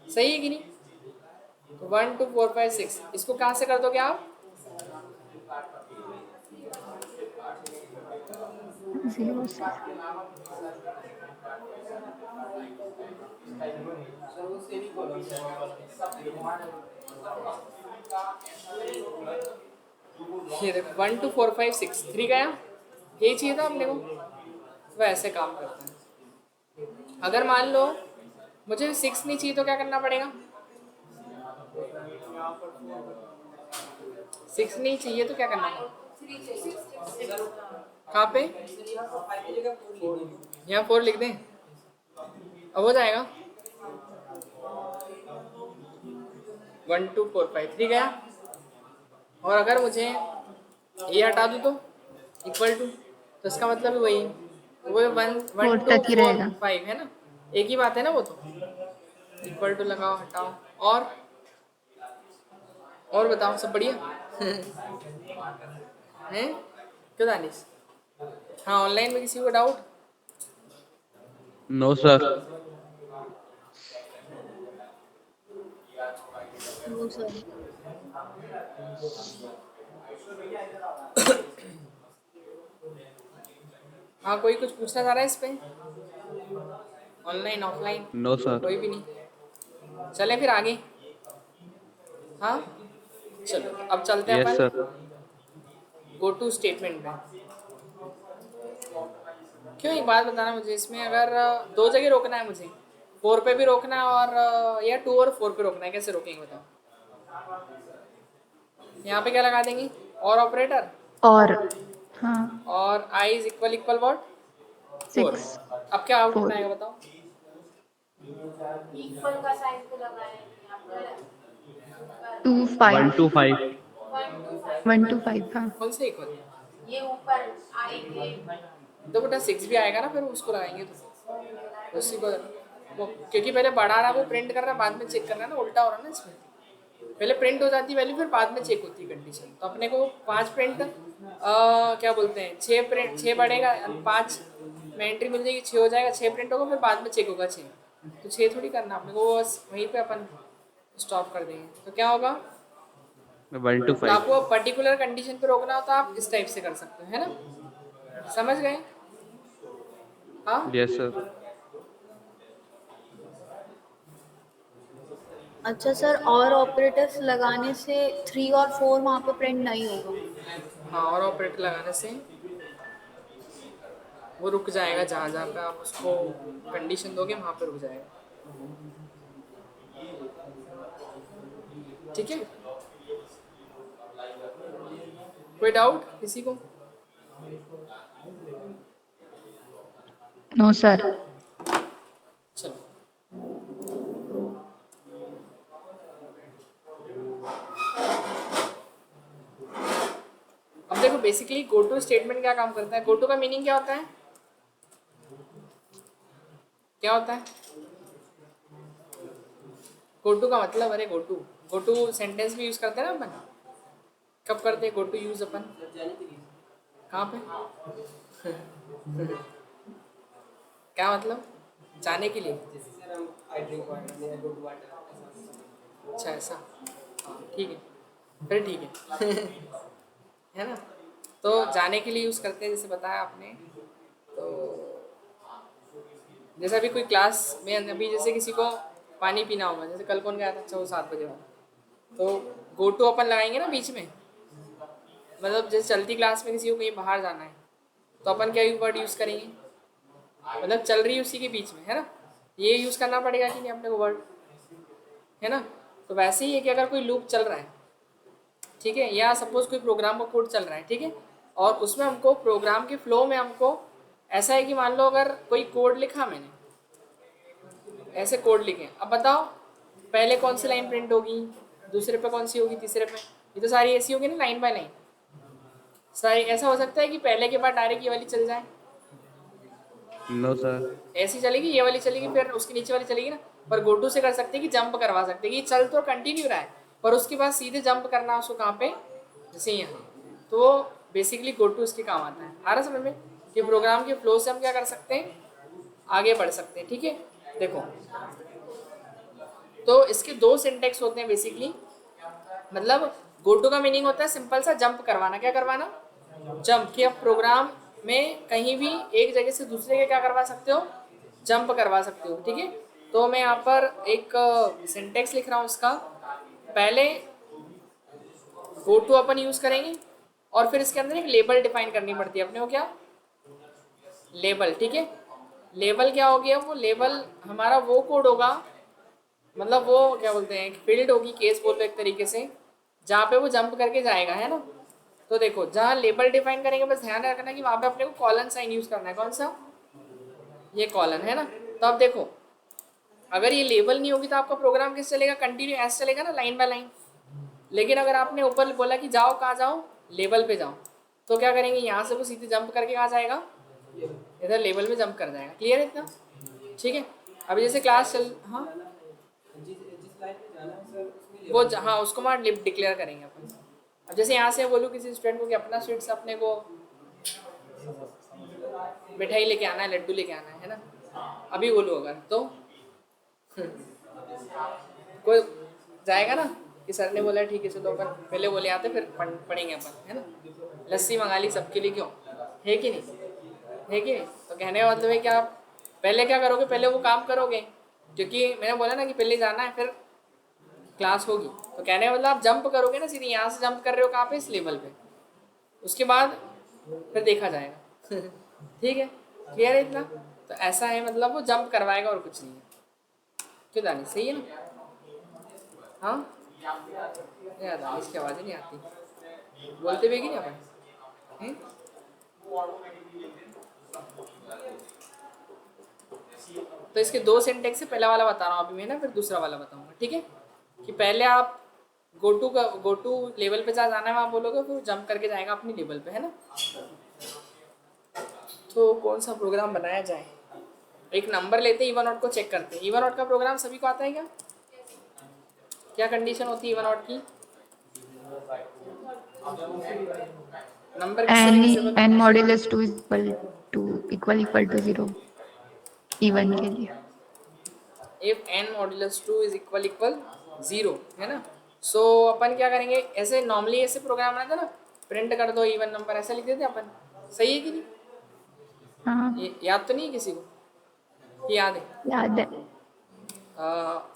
सही है कि नहीं। तो 1 2 4 5 6 इसको कहाँ से कर दोगे आप, 0 से। सर वो सेमी कॉलम ये देखो 1 2 4 5 6 3 गया, यही चाहिए था अपने को, वो ऐसे काम करता है। अगर मान लो मुझे 6 नहीं चाहिए तो क्या करना पड़ेगा, 6 नहीं चाहिए तो क्या करना पड़ेगा, कहाँ पे, यहाँ 4 लिख दें, अब हो जाएगा 1 2 4 5 3 गया। और अगर मुझे ये हटा दूँ तो इक्वल टू, तो इसका मतलब भी वही है, वो 1 1 4 2 तक ही 4 रहेगा। 5 है ना, एक ही बात है ना वो, तो इक्वल टू लगाओ हटाओ, और बताओ सब बढ़िया हैं, क्यों दानिश, हाँ ऑनलाइन में किसी को डाउट, नो सर। वो सर हाँ कोई कुछ पूछना चाह रहा है इस पे, ऑनलाइन ऑफलाइन, नो सर। कोई भी नहीं, चले फिर आगे, हाँ चलो अब चलते हैं यस अपन सर। गो टू स्टेटमेंट में। क्यों, एक बात बताना मुझे, इसमें अगर 2 जगह रोकना है मुझे, 4 पे भी रोकना है और या 2 और 4 पे रोकना है, कैसे रोकेंगे बताओ, यहाँ पे क्या लगा देंगे, और ऑपरेटर, और हाँ और I is equal equal what 4, 6 अब क्या आउटपुट 4 आएगा बताओ, इक्वल का साइन को लगाए 2 1 5 2 5। 1 2 5 हाँ कौन से इक्वल, ये ऊपर आई के तो बेटा 6 भी आएगा ना, फिर उसको लगाएंगे तो उसी को वो, क्योंकि पहले बढ़ा रहा वो प्रिंट कर रहा बाद में चेक कर रहा है ना, उल्टा हो रहा है ना इसमें, पहले प्रिंट हो जाती वैल्यू फिर बाद में चेक होती है कंडीशन, तो अपने को 5 प्रिंट क्या बोलते हैं 6 प्रिंट, 6 बढ़ेगा 5 में एंट्री मिल जाएगी, 6 हो जाएगा, 6 प्रिंट होगा फिर बाद में चेक होगा 6, तो 6 थोड़ी करना अपने को, बस वहीं पे अपन स्टॉप कर देंगे, तो क्या होगा, 1 2 तो 5। आपको पर्टिकुलर कंडीशन पे रोकना हो तो आप इस टाइप से कर सकते हो, है ना, समझ गए, हाँ यस सर। अच्छा सर, और ऑपरेटर्स लगाने से 3 और 4 वहाँ पे प्रिंट नहीं होगा। हाँ, और ऑपरेटर लगाने से वो रुक जाएगा, जहाँ जहाँ पे आप उसको कंडीशन दोगे वहाँ पे रुक जाएगा, ठीक है, कोई डाउट किसी को, नो सर। चलो अब देखो बेसिकली गो टू स्टेटमेंट क्या काम करता है, गो टू का मीनिंग क्या होता है, क्या होता है गो टू का मतलब, अरे गो टू सेंटेंस में यूज करते हैं ना अपन, कब करते हैं गो टू यूज अपन, जाने के लिए कहाँ पे क्या मतलब, जाने के लिए, जैसे सर हम आई ड्रिंक वाटर या गो टू वाटर। अच्छा ऐसा, हाँ ठीक है, फिर ठीक है है ना, तो जाने के लिए यूज़ करते हैं जैसे बताया आपने। तो जैसे अभी कोई क्लास में अभी जैसे किसी को पानी पीना होगा, जैसे कल कौन गया था, अच्छा वो 7 बजे वाला, तो गो टू अपन लगाएंगे ना बीच में, मतलब जैसे चलती क्लास में किसी को कहीं बाहर जाना है तो अपन क्या वर्ड यूज़ करेंगे, मतलब चल रही है उसी के बीच में, है ना, ये यूज़ करना पड़ेगा कि नहीं अपने को वर्ड, है ना। तो वैसे ही है कि अगर कोई लूप चल रहा है, ठीक है, या सपोज कोई प्रोग्राम का कोड चल रहा है, ठीक है, और उसमें हमको प्रोग्राम के फ्लो में हमको ऐसा है कि मान लो अगर कोई कोड लिखा मैंने, ऐसे कोड लिखे, अब बताओ पहले कौन सी लाइन प्रिंट होगी, दूसरे पे कौन सी होगी, तीसरे पे, ये तो सारी ऐसी होगी ना लाइन बाय लाइन सारी। ऐसा हो सकता है कि पहले के बाद डायरेक्ट ये वाली चल जाए, नो सर। ऐसी चलेगी, ये वाली चलेगी, फिर उसके नीचे वाली चलेगी ना, पर गो टू से कर सकते हैं कि जंप करवा सकते हैं कि चल तो कंटिन्यू रहा है पर उसके बाद सीधे जंप करना उसको कहाँ पे, जैसे यहाँ, तो बेसिकली गो टू इसके काम आता है। आ रहा समझ में कि प्रोग्राम के फ्लो से हम क्या कर सकते हैं, आगे बढ़ सकते हैं, ठीक है। देखो तो इसके दो सिंटेक्स होते हैं बेसिकली, मतलब गो टू का मीनिंग होता है सिंपल सा जंप करवाना, क्या करवाना, जंप, कि आप प्रोग्राम में कहीं भी एक जगह से दूसरे के क्या करवा सकते हो, जंप करवा सकते हो, ठीक है। तो मैं यहाँ पर एक सिंटेक्स लिख रहा हूँ इसका, पहले गो टू अपन यूज करेंगे और फिर इसके अंदर एक लेबल डिफाइन करनी पड़ती है अपने को, क्या लेबल, ठीक है। लेबल क्या हो गया, वो लेबल हमारा वो कोड होगा, मतलब वो क्या बोलते हैं फील्ड होगी, केस बोल लो एक तरीके से, जहाँ पे वो जंप करके जाएगा, है ना। तो देखो जहाँ लेबल डिफाइन करेंगे बस ध्यान रखना कि वहाँ पे अपने को कॉलन साइन यूज करना है, कौन सा, ये कॉलन, है ना। तो अब देखो अगर ये लेबल नहीं होगी तो आपका प्रोग्राम कैसे चलेगा, कंटिन्यू ऐसे चलेगा ना, लाइन बाय लाइन। लेकिन अगर आपने ऊपर बोला कि जाओ कहाँ जाओ, लेबल पे जाओ, तो क्या करेंगे, यहाँ से वो सीधे जंप करके कहाँ जाएगा, इधर लेबल में जंप कर जाएगा। क्लियर है इतना, ठीक है। अभी जैसे क्लास चल, हाँ जिस लाइन में जाना है सर उसमें वो हाँ उसको वहाँ डिक्लेयर करेंगे अपन। अब जैसे यहाँ से बोलूँ किसी स्टूडेंट को कि अपना स्वीट से अपने को मिठाई लेके आना है, लड्डू लेके आना है ना, अभी बोलूँ अगर तो कोई जाएगा ना कि सर ने बोला ठीक है चलो अपन पहले बोले आते फिर पढ़ेंगे अपन, है ना, लस्सी मंगा ली सबके लिए, क्यों, है कि नहीं, है कि नहीं। तो कहने का मतलब है कि आप पहले क्या करोगे, पहले वो काम करोगे, क्योंकि मैंने बोला ना कि पहले जाना है फिर क्लास होगी, तो कहने का मतलब आप जंप करोगे ना, सीधे यहाँ से जंप कर रहे हो कहाँ पे, इस लेवल पे, उसके बाद फिर देखा जाएगा ठीक है, क्लियर है इतना। तो ऐसा है, मतलब वो जंप करवाएगा और कुछ नहीं है, क्यों दानिश, सही है ना, हाँ यार दानिश की आवाज़ नहीं आती, बोलते भी कि नहीं अपन हैं? तो इसके दो सिंटेक्स है, पहला वाला बता रहा हूँ अभी मैं ना, फिर दूसरा वाला बताऊंगा, ठीक है। कि पहले आप गो टू लेवल पे जाना है वहाँ बोलोगे, फिर जंप करके जाएगा अपनी लेवल पे, है ना। तो कौन सा प्रोग्राम बनाया जाए, एक नंबर लेते हैं, इवन आउट को चेक करते हैं। इवन आउट का प्रोग्राम सभी को आता है क्या, क्या कंडीशन होती है इवन आउट की, नंबर किस तरीके से N modulus 2 equal to 0 even के लिए। If n modulus 2 is equal 0, है ना। सो अपन क्या करेंगे, ऐसे नॉर्मली ऐसे प्रोग्राम बनाते ना, प्रिंट कर दो इवन नंबर, ऐसा लिख देते अपन, सही है कि नहीं, हाँ याद तो नहीं है किसी को, कि याद है। याद है।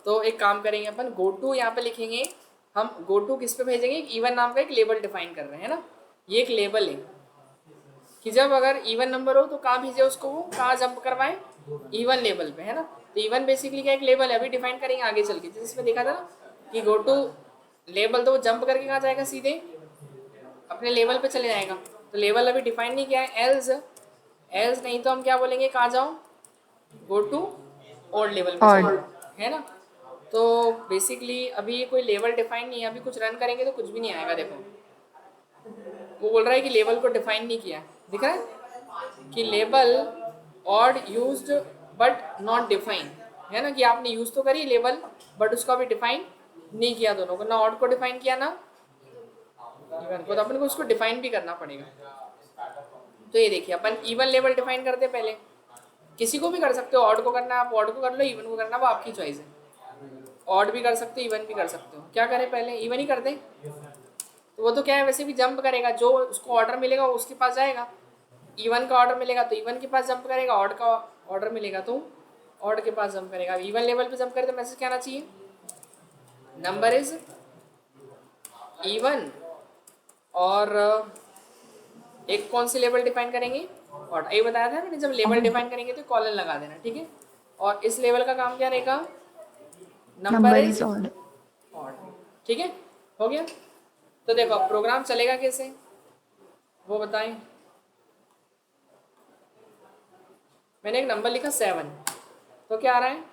तो एक काम करेंगे अपन, गो टू यहाँ पे लिखेंगे, हम गो टू किस पे भेजेंगे, इवन नाम का एक लेबल डिफाइन कर रहे हैं ना, ये एक लेबल है कि जब अगर इवन नंबर हो तो कहाँ भेजे उसको, वो कहाँ जंप करवाएं, इवन लेवल पे, है ना। तो इवन बेसिकली क्या एक लेवल है, अभी डिफाइन करेंगे आगे चल के, जैसे इसमें देखा था ना कि गो टू लेवल, तो वो जंप करके कहाँ जाएगा, सीधे अपने लेवल पे चले जाएगा। तो लेवल अभी डिफाइन नहीं किया है, एल्स नहीं तो हम क्या बोलेंगे, कहाँ जाओ, गो टू ओल्ड लेवल पे चले जाओ, है ना। तो बेसिकली अभी ये कोई लेवल डिफाइन नहीं है, अभी कुछ रन करेंगे तो कुछ भी नहीं आएगा, देखो वो बोल रहा है कि लेबल को डिफाइन नहीं किया, दिख रहा है कि label odd used but not define, है ना, कि आपने यूज तो करी लेबल बट उसको अभी डिफाइन नहीं किया दोनों को, ना ऑड को डिफाइन किया ना इवन को, तो अपन को उसको डिफाइन भी करना पड़ेगा। तो ये देखिए अपन इवन लेबल डिफाइन करते पहले, किसी को भी कर सकते हो, ऑड को करना है आप ऑड को कर लो, इवन को करना वो आपकी चॉइस है, ऑड भी कर सकते हो इवन भी कर सकते हो। क्या करें पहले इवन ही कर दें, तो वो तो क्या है वैसे भी जंप करेगा, जो उसको ऑर्डर मिलेगा वो उसके पास जाएगा, इवन का ऑर्डर मिलेगा तो इवन के पास जंप करेगा, ऑड का ऑर्डर मिलेगा तो ऑड के पास जंप करेगा। इवन लेवल पे जंप करे तो मैसेज क्या आना चाहिए, नंबर इज इवन, और एक कौन सी लेवल डिफाइन करेंगे, ऑड। ये बताया था मैंने, जब लेवल डिफाइन करेंगे तो कॉलन लगा देना, ठीक है। और इस लेवल का काम क्या रहेगा, number number is is odd. Odd, ठीक है, हो गया। तो देखो अब प्रोग्राम चलेगा कैसे वो बताएं। मैंने एक नंबर लिखा 7, तो क्या आ रहा है,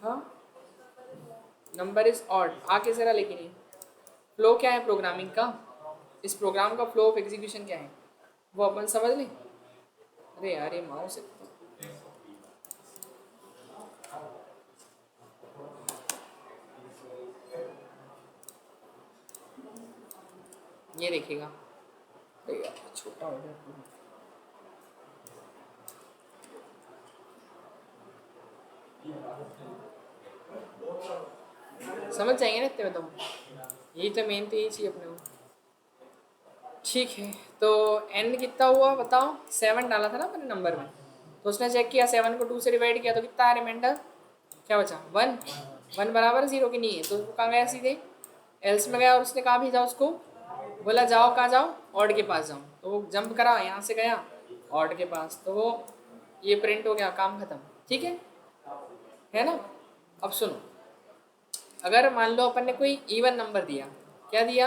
हाँ नंबर इज ऑड आ कैसे रहा, लेकिन ये फ्लो क्या है प्रोग्रामिंग का, इस प्रोग्राम का फ्लो ऑफ एग्जीक्यूशन क्या है वो अपन समझ लें। अरे यार ये माउस है, ये देखिएगा, अरे यार छोटा हो गया, समझ जाएंगे ना इतने में, तो यही तो मेन तो यही चाहिए अपने को, ठीक है। तो n कितना हुआ बताओ, 7 डाला था ना अपने नंबर में, तो उसने चेक किया 7 को 2 से डिवाइड किया तो कितना है रिमाइंडर, क्या बचा 1 बराबर 0 की नहीं है, तो वो कहाँ गया, सीधे एल्स में गया और उसने कहाँ भेजा उसको, बोला जाओ कहाँ जाओ, ऑड के पास जाओ, तो वो जंप करा यहाँ से गया ऑड के पास, तो वो ये प्रिंट हो गया, काम खत्म, ठीक है ना। अब सुनो, अगर मान लो अपन ने कोई इवन नंबर दिया, क्या दिया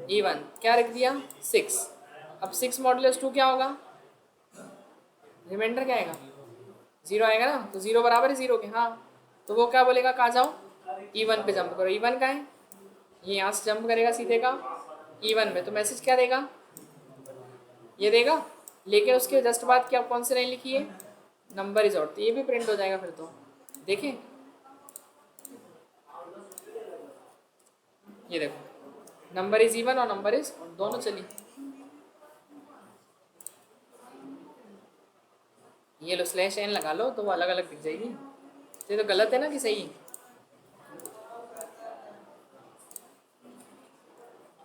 इवन, क्या रख दिया 6, अब 6 मॉडुलस 2 क्या होगा, रिमाइंडर क्या आएगा 0 आएगा ना, तो 0 बराबर है 0 के, हाँ तो वो क्या बोलेगा कहाँ जाओ, इवन पे जंप करो, इवन का है ये यहाँ से जंप करेगा सीधे का इवन में, तो मैसेज क्या देगा, ये देगा, लेकिन उसके जस्ट बाद क्या कौन सी लाइन लिखी है, नंबर इज ऑड, तो ये भी प्रिंट हो जाएगा फिर, तो देखें ये देखो नंबर इज इवन और नंबर इज दोनों चली, ये लो स्लैश एन लगा लो तो वो अलग अलग दिख जाएगी, तो ये तो गलत है ना कि सही,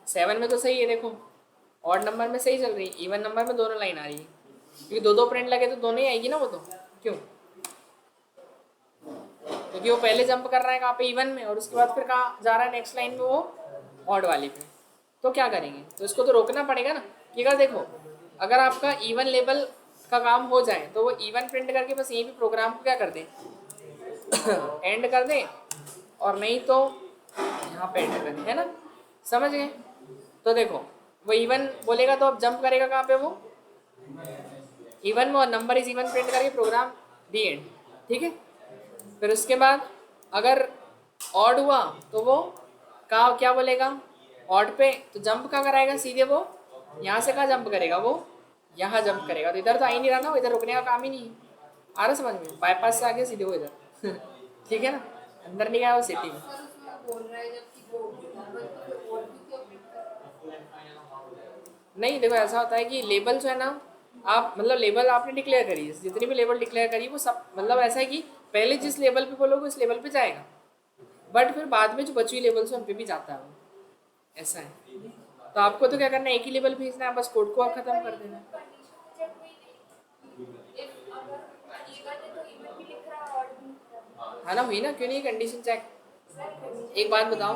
7 में तो सही है, देखो ऑड नंबर में सही चल रही है, इवन नंबर में दोनों लाइन आ रही है, क्योंकि दो प्रिंट लगे तो दोनों ही आएगी ना वो, तो क्यों, क्योंकि वो पहले जंप कर रहा है कहाँ पे इवन में, और उसके बाद फिर कहाँ जा रहा है नेक्स्ट लाइन में वो ऑड वाली पे, तो क्या करेंगे, तो इसको तो रोकना पड़ेगा ना, कि अगर देखो अगर आपका इवन लेवल का काम हो जाए तो वो इवन प्रिंट करके बस यहीं पे प्रोग्राम को क्या कर दें एंड कर दें, और नहीं तो यहाँ पे एंड कर दें, है ना, समझ गए। तो देखो वो इवन बोलेगा तो अब जंप करेगा कहाँ पे, वो इवन में, और नंबर इज इवन प्रिंट करके प्रोग्राम दी एंड, ठीक है। फिर उसके बाद अगर ऑड हुआ तो वो कहाँ क्या बोलेगा, ऑड पे तो जंप कहाँ कराएगा, सीधे वो यहाँ से कहाँ जंप करेगा, वो यहाँ जंप करेगा, तो इधर तो आ ही नहीं रहा ना, इधर रुकने का काम ही नहीं है, आ रहा समझ में, बाईपास से आगे सीधे वो इधर ठीक है ना, अंदर नहीं गया वो सिटी में, बोल रहा है जबकि वो नंबर की और भी क्यों प्रिंट कर, नहीं देखो ऐसा होता है कि लेबल जो है ना, आप मतलब लेबल आपने डिक्लेयर करी है, जितनी भी लेबल डिक्लेयर करी वो सब मतलब ऐसा है कि पहले जिस लेवल पे बोलोगे उस लेवल पे जाएगा, बट फिर बाद में जो बची हुई लेवल्स उन पे भी जाता है वो, ऐसा है। तो आपको तो क्या करना है, एक ही लेवल भेजना है, बस कोड को आप खत्म कर देना है। हाँ ना, हुई ना, क्यों नहीं कंडीशन चेक। एक बात बताओ,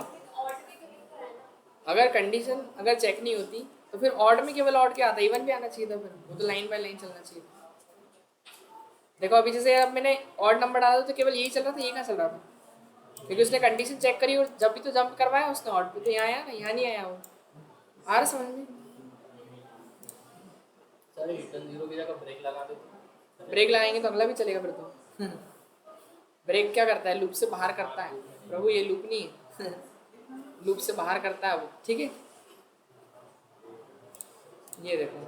अगर कंडीशन अगर चेक नहीं होती तो फिर ऑड में केवल ऑड क्या आता है, इवन भी आना चाहिए था, फिर वो तो लाइन बाय लाइन चलना चाहिए। देखो अभी जैसे अब मैंने ऑड नंबर डाला तो केवल यही चल रहा था, ये कहाँ चल रहा था, क्योंकि उसने कंडीशन चेक करी और जब भी तो जंप करवाया उसने ऑड पे, तो यहाँ आया ना, यहाँ नहीं आया वो, आ रहा समझ में। सर रिटर्न 0 की जगह ब्रेक लगा दो, ब्रेक लगाएंगे तो अगला भी चलेगा फिर तो ब्रेक क्या करता है, लूप से बाहर करता है, प्रभु ये लूप नहीं है लूप से बाहर करता है वो, ठीक है। ये देखो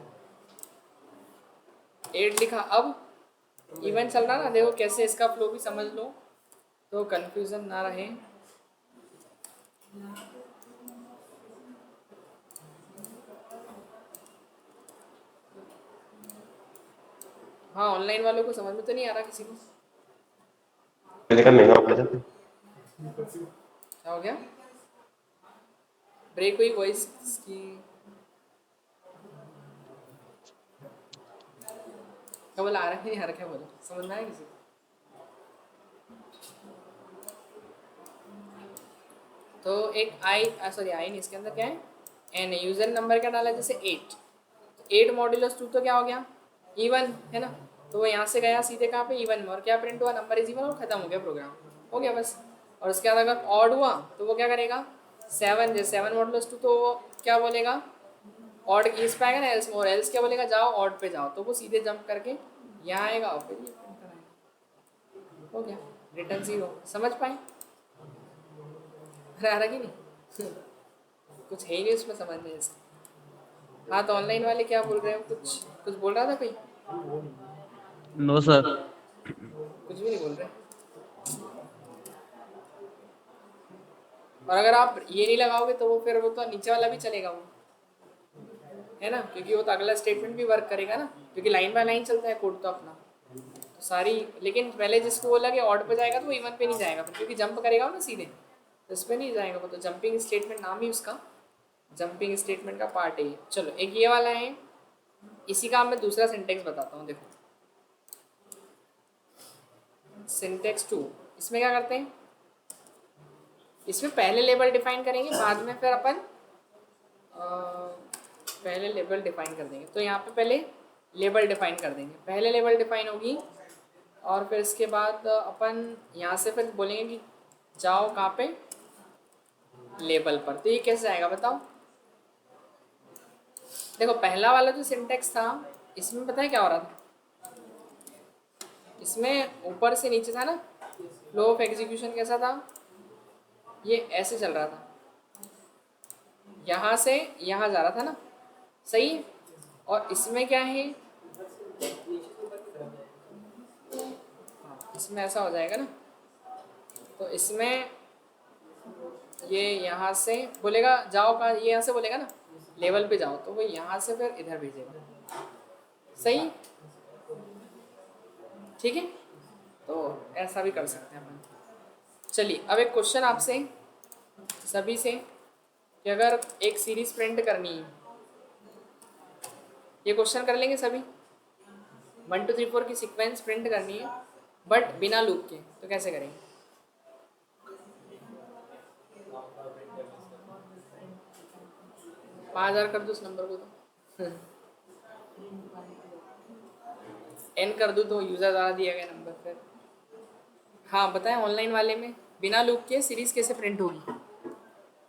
8 लिखा। अब इवन चल रहा ना, देखो कैसे इसका फ्लो भी समझ लो तो कंफ्यूजन ना रहे। हाँ, ऑनलाइन वालों को समझ में तो नहीं आ रहा किसी को। मैंने कहा महंगा पड़ जाता है। क्या हो गया? ब्रेक हुई वॉइस की। क्या बोला? आ रहा है नहीं आ रहा? क्या बोला? समझ में आया किसी को? तो एक सॉरी आई नहीं, इसके अंदर क्या है? एन है। यूजर नंबर क्या डाला? जैसे 8, 8 मॉड्यूलस 2 तो क्या हो गया? इवन है ना। तो वो यहाँ से गया सीधे कहाँ पे? इवन में। और क्या प्रिंट हुआ? नंबर इज इवन, और खत्म हो गया प्रोग्राम, हो गया बस। और उसके बाद अगर ऑड हुआ तो वो क्या करेगा? 7, जैसे 7 मॉड्यूलस 2 तो वो क्या बोलेगा? ऑड इस पे आएगा ना एल्स में, और एल्स क्या बोलेगा? जाओ ऑड पे जाओ, तो वो सीधे जंप करके यहाँ आएगा और फिर ये प्रिंट कराएगा, हो गया रिटर्न 0। समझ पाए? अरे आ रहा कि नहीं? कुछ है ही नहीं उसमें समझने जैसे। हाँ, तो ऑनलाइन वाले क्या बोल रहे हो? कुछ कुछ बोल रहा था कोई? No sir. कुछ भी नहीं बोल रहे। और अगर आप ये नहीं लगाओगे तो वो फिर वो तो नीचे वाला भी चलेगा वो, है ना, क्योंकि वो तो अगला स्टेटमेंट भी वर्क करेगा ना, क्योंकि लाइन बाय लाइन चलता है कोड तो अपना तो सारी। लेकिन पहले जिसको बोला कि ऑड पे जाएगा तो वो इवन पे नहीं जाएगा फिर, क्योंकि जंप करेगा ना सीधे, तो इस पे नहीं जाएगा वो। तो जंपिंग स्टेटमेंट नाम ही उसका, जंपिंग स्टेटमेंट का पार्ट है ये। चलो एक ये वाला है, इसी का मैं दूसरा सिंटेक्स बताता हूँ। देखो सिंटेक्स 2, इसमें क्या करते हैं? इसमें पहले लेबल डिफाइन करेंगे, बाद में फिर अपन पहले लेबल डिफाइन कर देंगे। तो यहाँ पे पहले लेबल डिफाइन कर देंगे, पहले लेबल डिफाइन होगी, और फिर इसके बाद अपन यहाँ से फिर बोलेंगे कि जाओ कहाँ पे? लेबल पर। तो ये कैसे आएगा बताओ? देखो पहला वाला जो सिंटेक्स था इसमें पता है क्या हो रहा था? इसमें ऊपर से नीचे था ना, फ्लो ऑफ एग्जीक्यूशन कैसा था? ये ऐसे चल रहा था, यहाँ से यहाँ जा रहा था ना, सही। और इसमें क्या है? इसमें ऐसा हो जाएगा ना, तो इसमें ये यहाँ से बोलेगा जाओ कहाँ? ये यहाँ से बोलेगा ना लेवल पे जाओ, तो वो यहाँ से फिर इधर भेजेगा, सही, ठीक है। तो ऐसा भी कर सकते हैं अपन। चलिए अब एक क्वेश्चन आपसे सभी से कि अगर एक सीरीज प्रिंट करनी है, ये क्वेश्चन कर लेंगे सभी। 1 2 3 4 की सीक्वेंस प्रिंट करनी है बट बिना लूप के, तो कैसे करेंगे? पाँच 5000 कर दो उस नंबर को, तो एन कर दूँ तो यूज़र द्वारा दिया गया नंबर। फिर हाँ बताएं, ऑनलाइन वाले में बिना लूप के सीरीज कैसे प्रिंट होगी?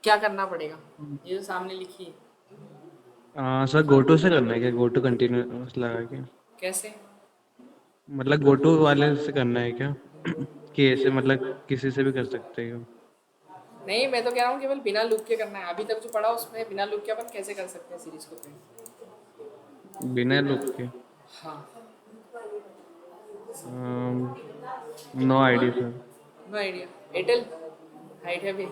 क्या करना पड़ेगा? ये जो सामने लिखी है, सर गोटू से करना है क्या? गोटू कंटिन्यूस लगा के, कैसे? मतलब गोटू वाले से करना है क्या? कि ऐसे मतलब किसी से भी कर सकते हो? नहीं, मैं तो कह रहा हूँ केवल बिना लूप के करना है। अभी तक जो पढ़ा उसमें बिना लूप के अपन कैसे कर सकते हैं सीरीज को प्रिंट? बिना लूप के? हाँ, no idea sir. No idea. Airtel हाइट है भी?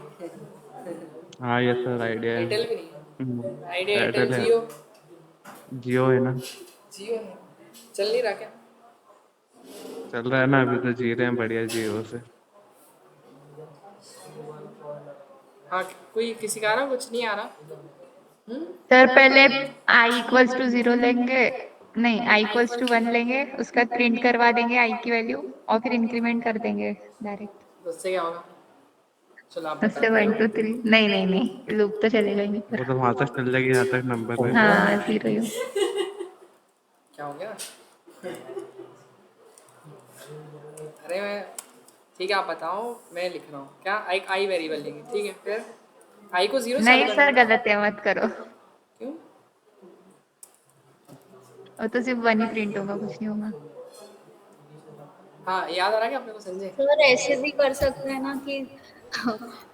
हाँ यस सर, आइडिया है। एयरटेल भी नहीं आइडिया? एयरटेल, एयरटेल है, जियो? जियो है ना। जियो है, चल नहीं रहा क्या? चल रहा है ना, अभी तो जी रहे हैं बढ़िया जियो से। हाँ, कोई किसी का आ रहा? कुछ नहीं आ रहा। सर पहले i=0 लेंगे, नहीं i=1 लेंगे, उसका प्रिंट करवा देंगे i की वैल्यू और फिर इंक्रीमेंट कर देंगे डायरेक्ट। तो उससे क्या होगा? चलो आप उससे बताओ। 1 2 3 नहीं नहीं नहीं, लूप तो चलेगा ही नहीं वो फिर। तो वहां तक चल जाएगी जहाँ तक नंबर है। हाँ 0 ही हो। क्या हो गया? अरे मैं ठीक है, आप बताओ, मैं लिख रहा हूँ। क्या आई वेरिएबल लेंगे, ठीक है। फिर आई को 0 नहीं चालू सर करना। गलत है, मत करो। क्यों? वो तो सिर्फ 1 ही प्रिंट होगा, कुछ नहीं होगा। हाँ, याद आ रहा है क्या अपने को संजय? सर ऐसे भी कर सकते हैं ना कि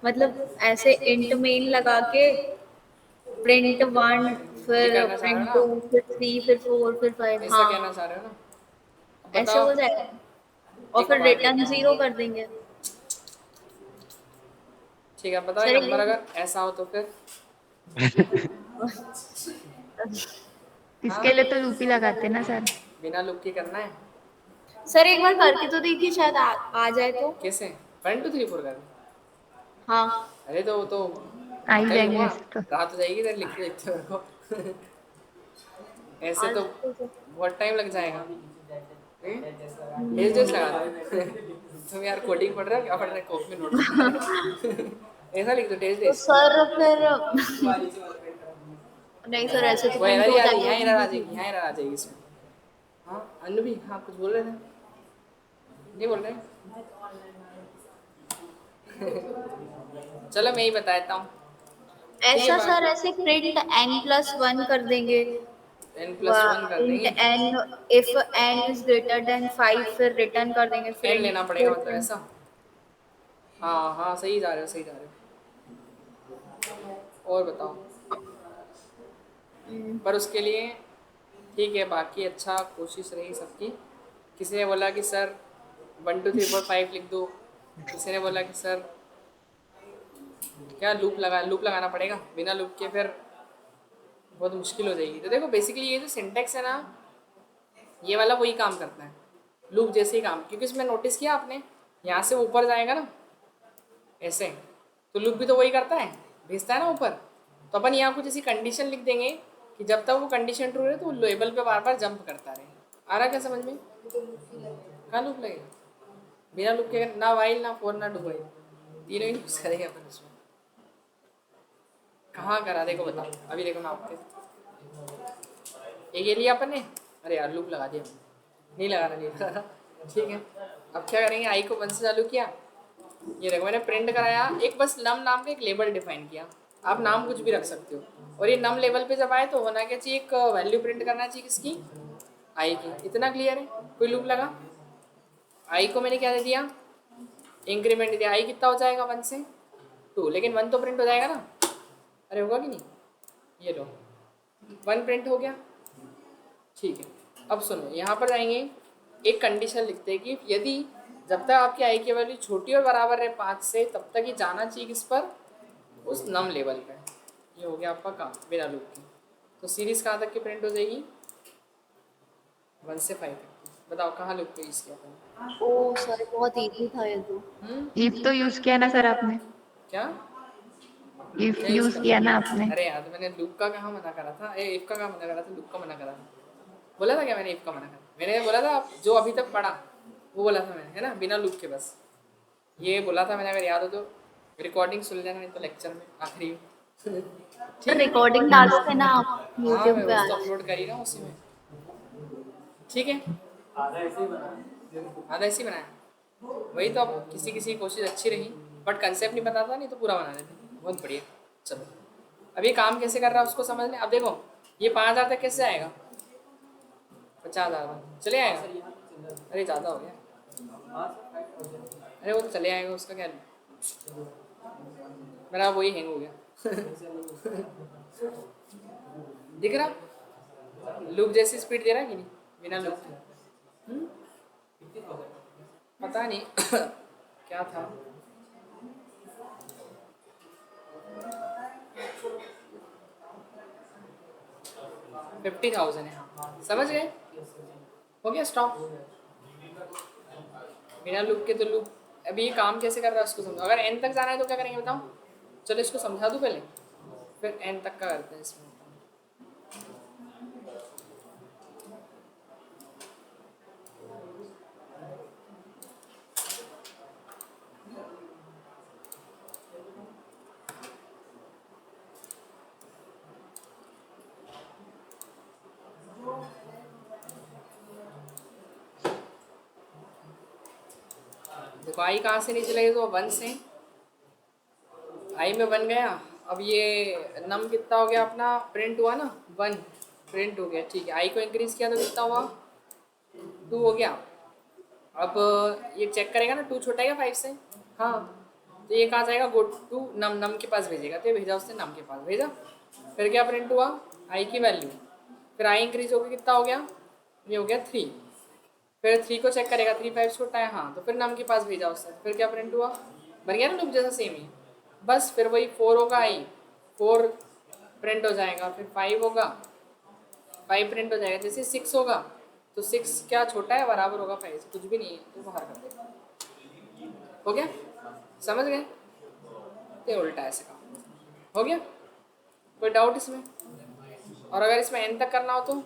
मतलब ऐसे इंट मेन लगा के प्रिंट 1 फिर करना चाह रहे प्रिंट हो 2, फिर 3, फिर 4, फिर 5। ऐसा कहना हाँ, चाह रहे हो ना? अब ऐसे बताओ, हो जाएगा। और एक फिर बात रिटर्न बताओ। 0 कर देंगे। ठीक है, बताओ ये सर नंबर अगर ऐसा हो तो फिर? हाँ, इसके लिए तो लूप ही लगाते ना सर। बिना लूप के करना है। सर एक बार करके तो देखिए, शायद आ जाए तो। कैसे? 1 2 3 4 कर? हाँ, अरे तो वो तो आ ही कर जाएंगे लूंगा, ऐसे तो। रात हो जाएगी तेरे लिखते लिखते मेरे को। ऐसे आज तो तो सर। बहुत टाइम लग जाएगा। डेज डेज लगा दो। तुम यार कोडिंग पढ़ रहे हो क्या पढ़ रहे हो? कॉपी में नोट्स बना रहे हो? ऐसा लिख दो, डेज तो डेज। सर फिर नहीं सर, ऐसे तो वो प्रिंट एरर हो ही आ रही है, जाएगा यहाँ एरर आ कंप्लीटली। जाएगी, यहाँ एरर आ जाएगी इसमें। हाँ अनु भी, हाँ कुछ बोल रहे थे? नहीं बोल रहे? चलो मैं ही बता देता हूँ। ठीक है ऐसा सर, बात, ऐसे प्रिंट n+1 कर देंगे। n+1 कर प्रिंट देंगे। n, if n is greater than 5, फिर रिटर्न कर देंगे। एन प्रिंट लेना पड़ेगा फिर मतलब प्रिंट। ऐसा? हाँ हाँ, सही जा रहे हो, सही जा रहे हो। और बताओ? पर उसके लिए ठीक है, बाकी अच्छा कोशिश रही सबकी। किसी ने बोला कि सर 1 2 3 4 5 लिख दो, किसी ने बोला कि सर क्या लूप लगाना पड़ेगा, बिना लूप के फिर बहुत मुश्किल हो जाएगी। तो देखो बेसिकली ये जो सिंटेक्स है ना, ये वाला वही काम करता है, लूप जैसे ही काम, क्योंकि इसमें नोटिस किया आपने, यहाँ से ऊपर जाएगा ना ऐसे, तो लूप भी तो वही करता है, भेजता है ना ऊपर। तो अपन यहाँ कुछ ऐसी कंडीशन लिख देंगे कि जब तक वो कंडीशन ट्रू रहे तो वो लेवल पे बार बार जंप करता रहे। आ रहा क्या समझ में? कहाँ लूप लगेगा? बिना लूप के ना वाइल ना फॉर ना डू वाइल, तीनों ही यूज करेंगे अपन उसमें। कहाँ करा देखो, बताओ अभी देखो ना आपके ये लिया अपन ने, अरे यार लूप लगा दिया, नहीं लगाना, नहीं लगाना। ठीक है, अब क्या करेंगे, आई को 1 से चालू किया, ये देखो मैंने प्रिंट कराया, एक बस नम नाम का एक लेबल डिफाइन किया। आप नाम कुछ भी रख सकते हो, और ये नम लेवल पे जब आए तो होना क्या चाहिए, एक वैल्यू प्रिंट करना चाहिए किसकी, आई की। इतना क्लियर है? कोई लूप लगा? आई को मैंने क्या दे दिया, इंक्रीमेंट दिया, आई कितना हो जाएगा 1 से 2, लेकिन 1 तो प्रिंट हो जाएगा ना, अरे होगा कि नहीं? ये लो 1 प्रिंट हो गया। ठीक है, अब सुनो, यहाँ पर जाएंगे, एक कंडीशन लिखते हैं कि यदि जब तक आपकी आई की वैल्यू छोटी और बराबर है 5 से, तब तक ये जाना चाहिए किस पर, उस नम लेवल पे। ये हो गया आपका काम बिना लूप के। तो सीरीज कहाँ तक की प्रिंट हो जाएगी? 1 से 5 तक की। बताओ कहाँ लूप पे यूज किया आपने? ओ सर, बहुत इजी था ये तो। इफ तो यूज किया ना सर आपने, क्या इफ क्या यूज यूज करा? किया ना आपने। अरे यार, तो मैंने लूप का कहाँ मना करा था, इफ का कहाँ मना करा था, लूप का मना करा था। बोला था क्या मैंने इफ का मना करा? मैंने बोला था जो अभी तक पढ़ा वो बोला था मैंने, है ना, बिना लूप के बस ये बोला था मैंने, अगर याद हो तो रिकॉर्डिंग सुन लेना, नहीं तो लेक्चर में आखिरी। सर ठीक है, रिकॉर्डिंग डालते ना आप हाँ यूट्यूब मैं पे आ उसको जाए। अपलोड करी ना उसी में। ठीक है, आधा ऐसे ही बनाया, वही तो। अब किसी किसी की कोशिश अच्छी रही, बट कंसेप्ट नहीं पता था, नहीं तो पूरा बना देते। बहुत बढ़िया। चलो अब ये काम कैसे कर रहा है उसको समझ लें। अब देखो ये 5,000 तक कैसे आएगा, 50,000 तक चले आएगा। अरे ज़्यादा हो गया, अरे वो तो चले आएगा, उसका क्या, मेरा वही हैंग हो गया। दिख रहा लूप जैसी स्पीड दे रहा है कि नहीं बिना लूप के? पता नहीं क्या था। $50,000 है, हाँ समझ गए, हो गया स्टॉप। बिना लूप के तो लूप, अभी ये काम कैसे कर रहा है उसको समझो। अगर एन तक जाना है तो क्या करेंगे बताओ? चलो इसको समझा दूँ पहले, फिर एन तक का करते हैं इसमें। देखो आई कहाँ से नीचे लगे, तो 1 से, आई में 1 गया। अब ये नम कितना हो गया अपना, प्रिंट हुआ ना 1 प्रिंट हो गया। ठीक है, आई को इंक्रीज किया तो कितना हुआ, 2 हो गया। अब ये चेक करेगा ना 2 छोटा है क्या 5 से, हाँ, तो ये कहाँ जाएगा, गो टू नम, नम के पास भेजेगा, तो ये भेजा उसने नम के पास भेजा। फिर क्या प्रिंट हुआ, आई की वैल्यू, फिर आई इंक्रीज होकर कितना हो गया, ये हो गया 3, फिर 3 को चेक करेगा 3 5 छोटा है, हाँ तो फिर नम के पास भेजा उसने, फिर क्या प्रिंट हुआ, बन गया ना लूप जैसा सेम ही, बस फिर वही 4 होगा आई 4 प्रिंट हो जाएगा, फिर 5 होगा 5 प्रिंट हो जाएगा, जैसे 6 होगा तो 6 क्या छोटा है बराबर होगा 5 से, कुछ भी नहीं है तो बाहर कर देगा, हो गया, समझ गए, ये उल्टा ऐसे काम हो गया, कोई डाउट इसमें, और अगर इसमें एन तक करना हो तो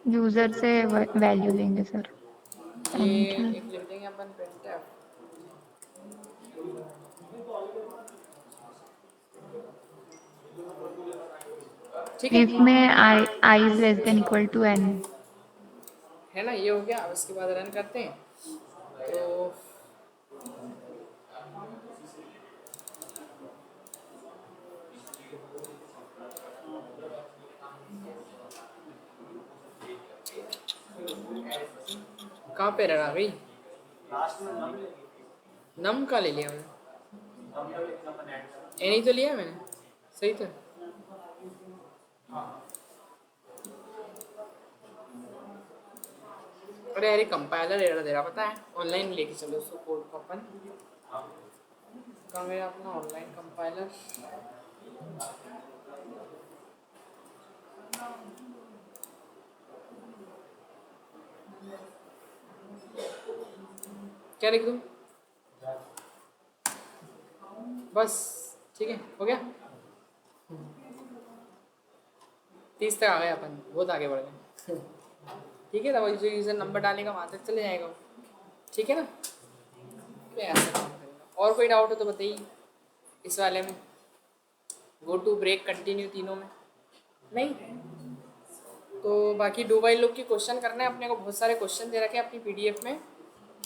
यूजर से वैल्यू लेंगे सर। ये एक लिख देंगे अपन printf, ठीक है इफ में I is less than equal to N. है ना, ये हो गया। अब इसके बाद रन करते हैं तो कहाँ पे रहा गई, नम का ले लिया मैंने, एनी तो लिया मैंने, सही तो, अरे अरे कंपाइलर एरर दे रहा, पता है, ऑनलाइन लेके चलो उसको कोड को अपन, कहाँ गया अपना ऑनलाइन कंपाइलर, क्या लिख दूँ, बस ठीक है, हो गया, 30 तक आ गए अपन, बहुत आगे बढ़ गए, ठीक है ना, वही जो यूज़र नंबर डालेगा वहाँ तक चले जाएगा वो, ठीक है ना, तो ऐसा काम करेगा। और कोई डाउट हो तो बताइए इस वाले में, गो टू ब्रेक कंटिन्यू तीनों में नहीं, तो बाकी डू व्हाइल लूप की क्वेश्चन करना है अपने को, बहुत सारे क्वेश्चन दे रखे हैं अपनी पीडीएफ में,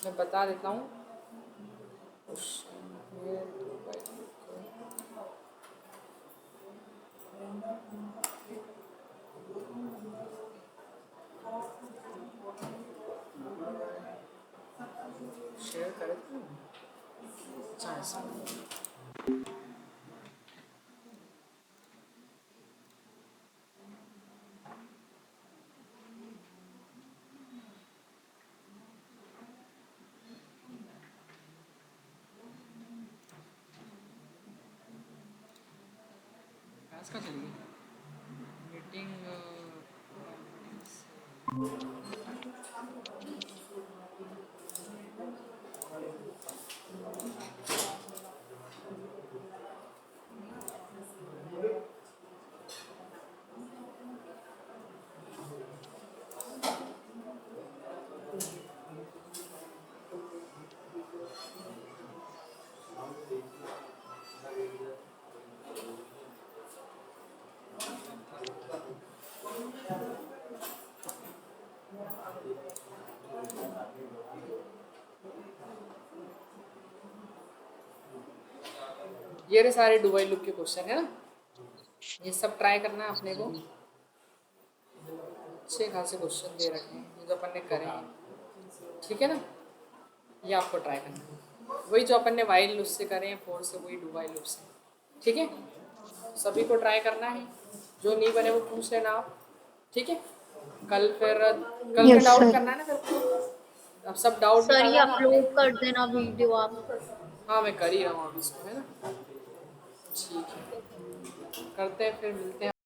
मैं बता देता हूँ, शेयर कर का चलिए मीटिंग ये रहे सारे डू व्हाइल लूप के क्वेश्चन है ना, ये सब ट्राई करना है अपने को, अच्छे खासे क्वेश्चन दे रखे हैं जो अपन ने करे हैं, ठीक है ना, ये आपको ट्राई करना है, वही जो अपन ने व्हाइल लूप से करे हैं 4 से, वही डू व्हाइल लूप से, ठीक है, सभी को ट्राई करना है, जो नहीं बने वो पूछ लेना आप, ठीक है, कल फिर कल का डाउट करना है ना फिर, अब सब डाउट सर ये अपलोड कर देना वीडियो आप, हाँ मैं कर ही रहा हूँ अभी इसको, है ना, ठीक है, करते हैं फिर मिलते हैं।